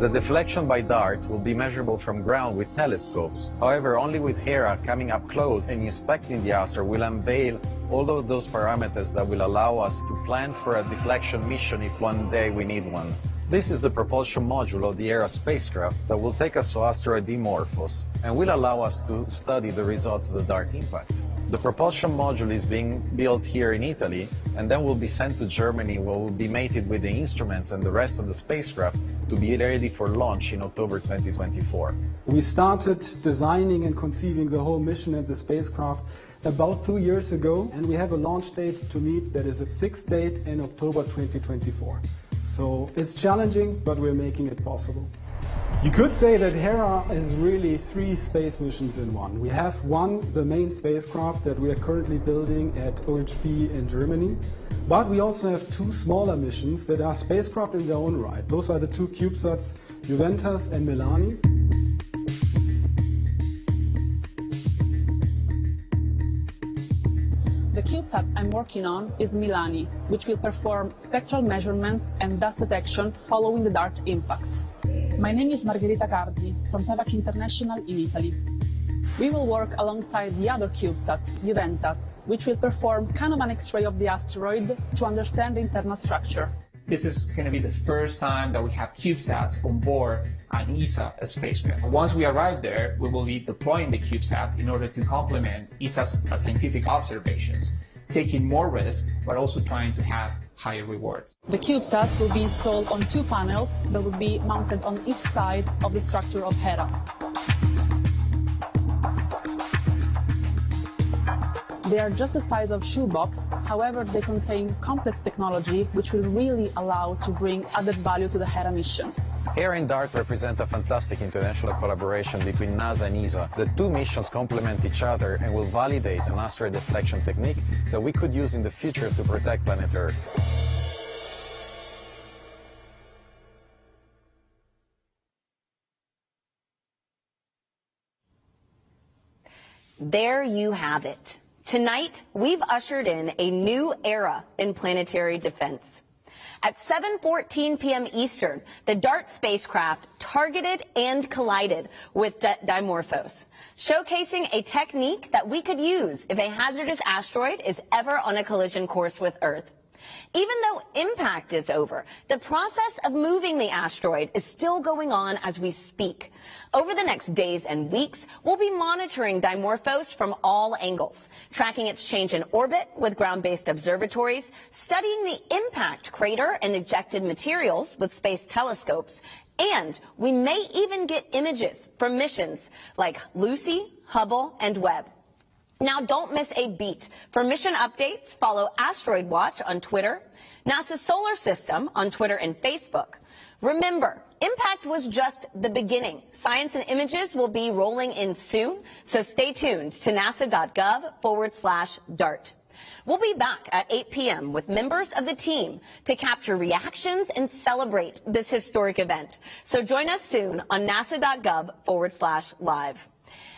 The deflection by DART will be measurable from ground with telescopes. However, only with Hera coming up close and inspecting the asteroid will unveil all of those parameters that will allow us to plan for a deflection mission if one day we need one. This is the propulsion module of the Hera spacecraft that will take us to Asteroid Dimorphos and will allow us to study the results of the DART impact. The propulsion module is being built here in Italy and then will be sent to Germany, where will be mated with the instruments and the rest of the spacecraft to be ready for launch in October 2024. We started designing and conceiving the whole mission and the spacecraft about 2 years ago, and we have a launch date to meet that is a fixed date in October 2024. So it's challenging, but we're making it possible. You could say that Hera is really 3 space missions in one. We have one, the main spacecraft that we are currently building at OHB in Germany, but we also have 2 smaller missions that are spacecraft in their own right. Those are the 2 CubeSats, Juventus and Milani. The CubeSat I'm working on is Milani, which will perform spectral measurements and dust detection following the DART impact. My name is Margherita Cardi from TEVAC International in Italy. We will work alongside the other CubeSat, Juventus, which will perform Kahneman X-ray of the asteroid to understand the internal structure. This is going to be the first time that we have CubeSats on board an ESA spacecraft. Once we arrive there, we will be deploying the CubeSats in order to complement ESA's scientific observations, taking more risk, but also trying to have higher rewards. The CubeSats will be installed on 2 panels that will be mounted on each side of the structure of Hera. They are just the size of shoebox, however they contain complex technology which will really allow to bring added value to the Hera mission. Hera and DART represent a fantastic international collaboration between NASA and ESA. The 2 missions complement each other and will validate an asteroid deflection technique that we could use in the future to protect planet Earth. There you have it. Tonight, we've ushered in a new era in planetary defense. At 7:14 p.m. Eastern, the DART spacecraft targeted and collided with Dimorphos, showcasing a technique that we could use if a hazardous asteroid is ever on a collision course with Earth. Even though impact is over, the process of moving the asteroid is still going on as we speak. Over the next days and weeks, we'll be monitoring Dimorphos from all angles, tracking its change in orbit with ground-based observatories, studying the impact crater and ejected materials with space telescopes, and we may even get images from missions like Lucy, Hubble, and Webb. Now, don't miss a beat. For mission updates, follow Asteroid Watch on Twitter, NASA's Solar System on Twitter and Facebook. Remember, impact was just the beginning. Science and images will be rolling in soon, so stay tuned to nasa.gov/DART. We'll be back at 8 p.m. with members of the team to capture reactions and celebrate this historic event. So join us soon on nasa.gov/live.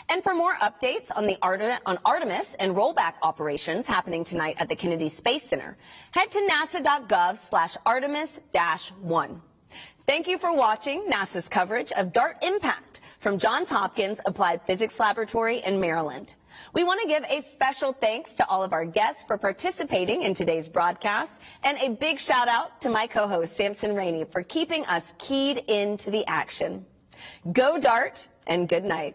And for more updates on the Artemis and rollback operations happening tonight at the Kennedy Space Center, head to nasa.gov/Artemis-1. Thank you for watching NASA's coverage of DART Impact from Johns Hopkins Applied Physics Laboratory in Maryland. We want to give a special thanks to all of our guests for participating in today's broadcast, and a big shout out to my co-host Samson Rainey for keeping us keyed into the action. Go DART, and good night.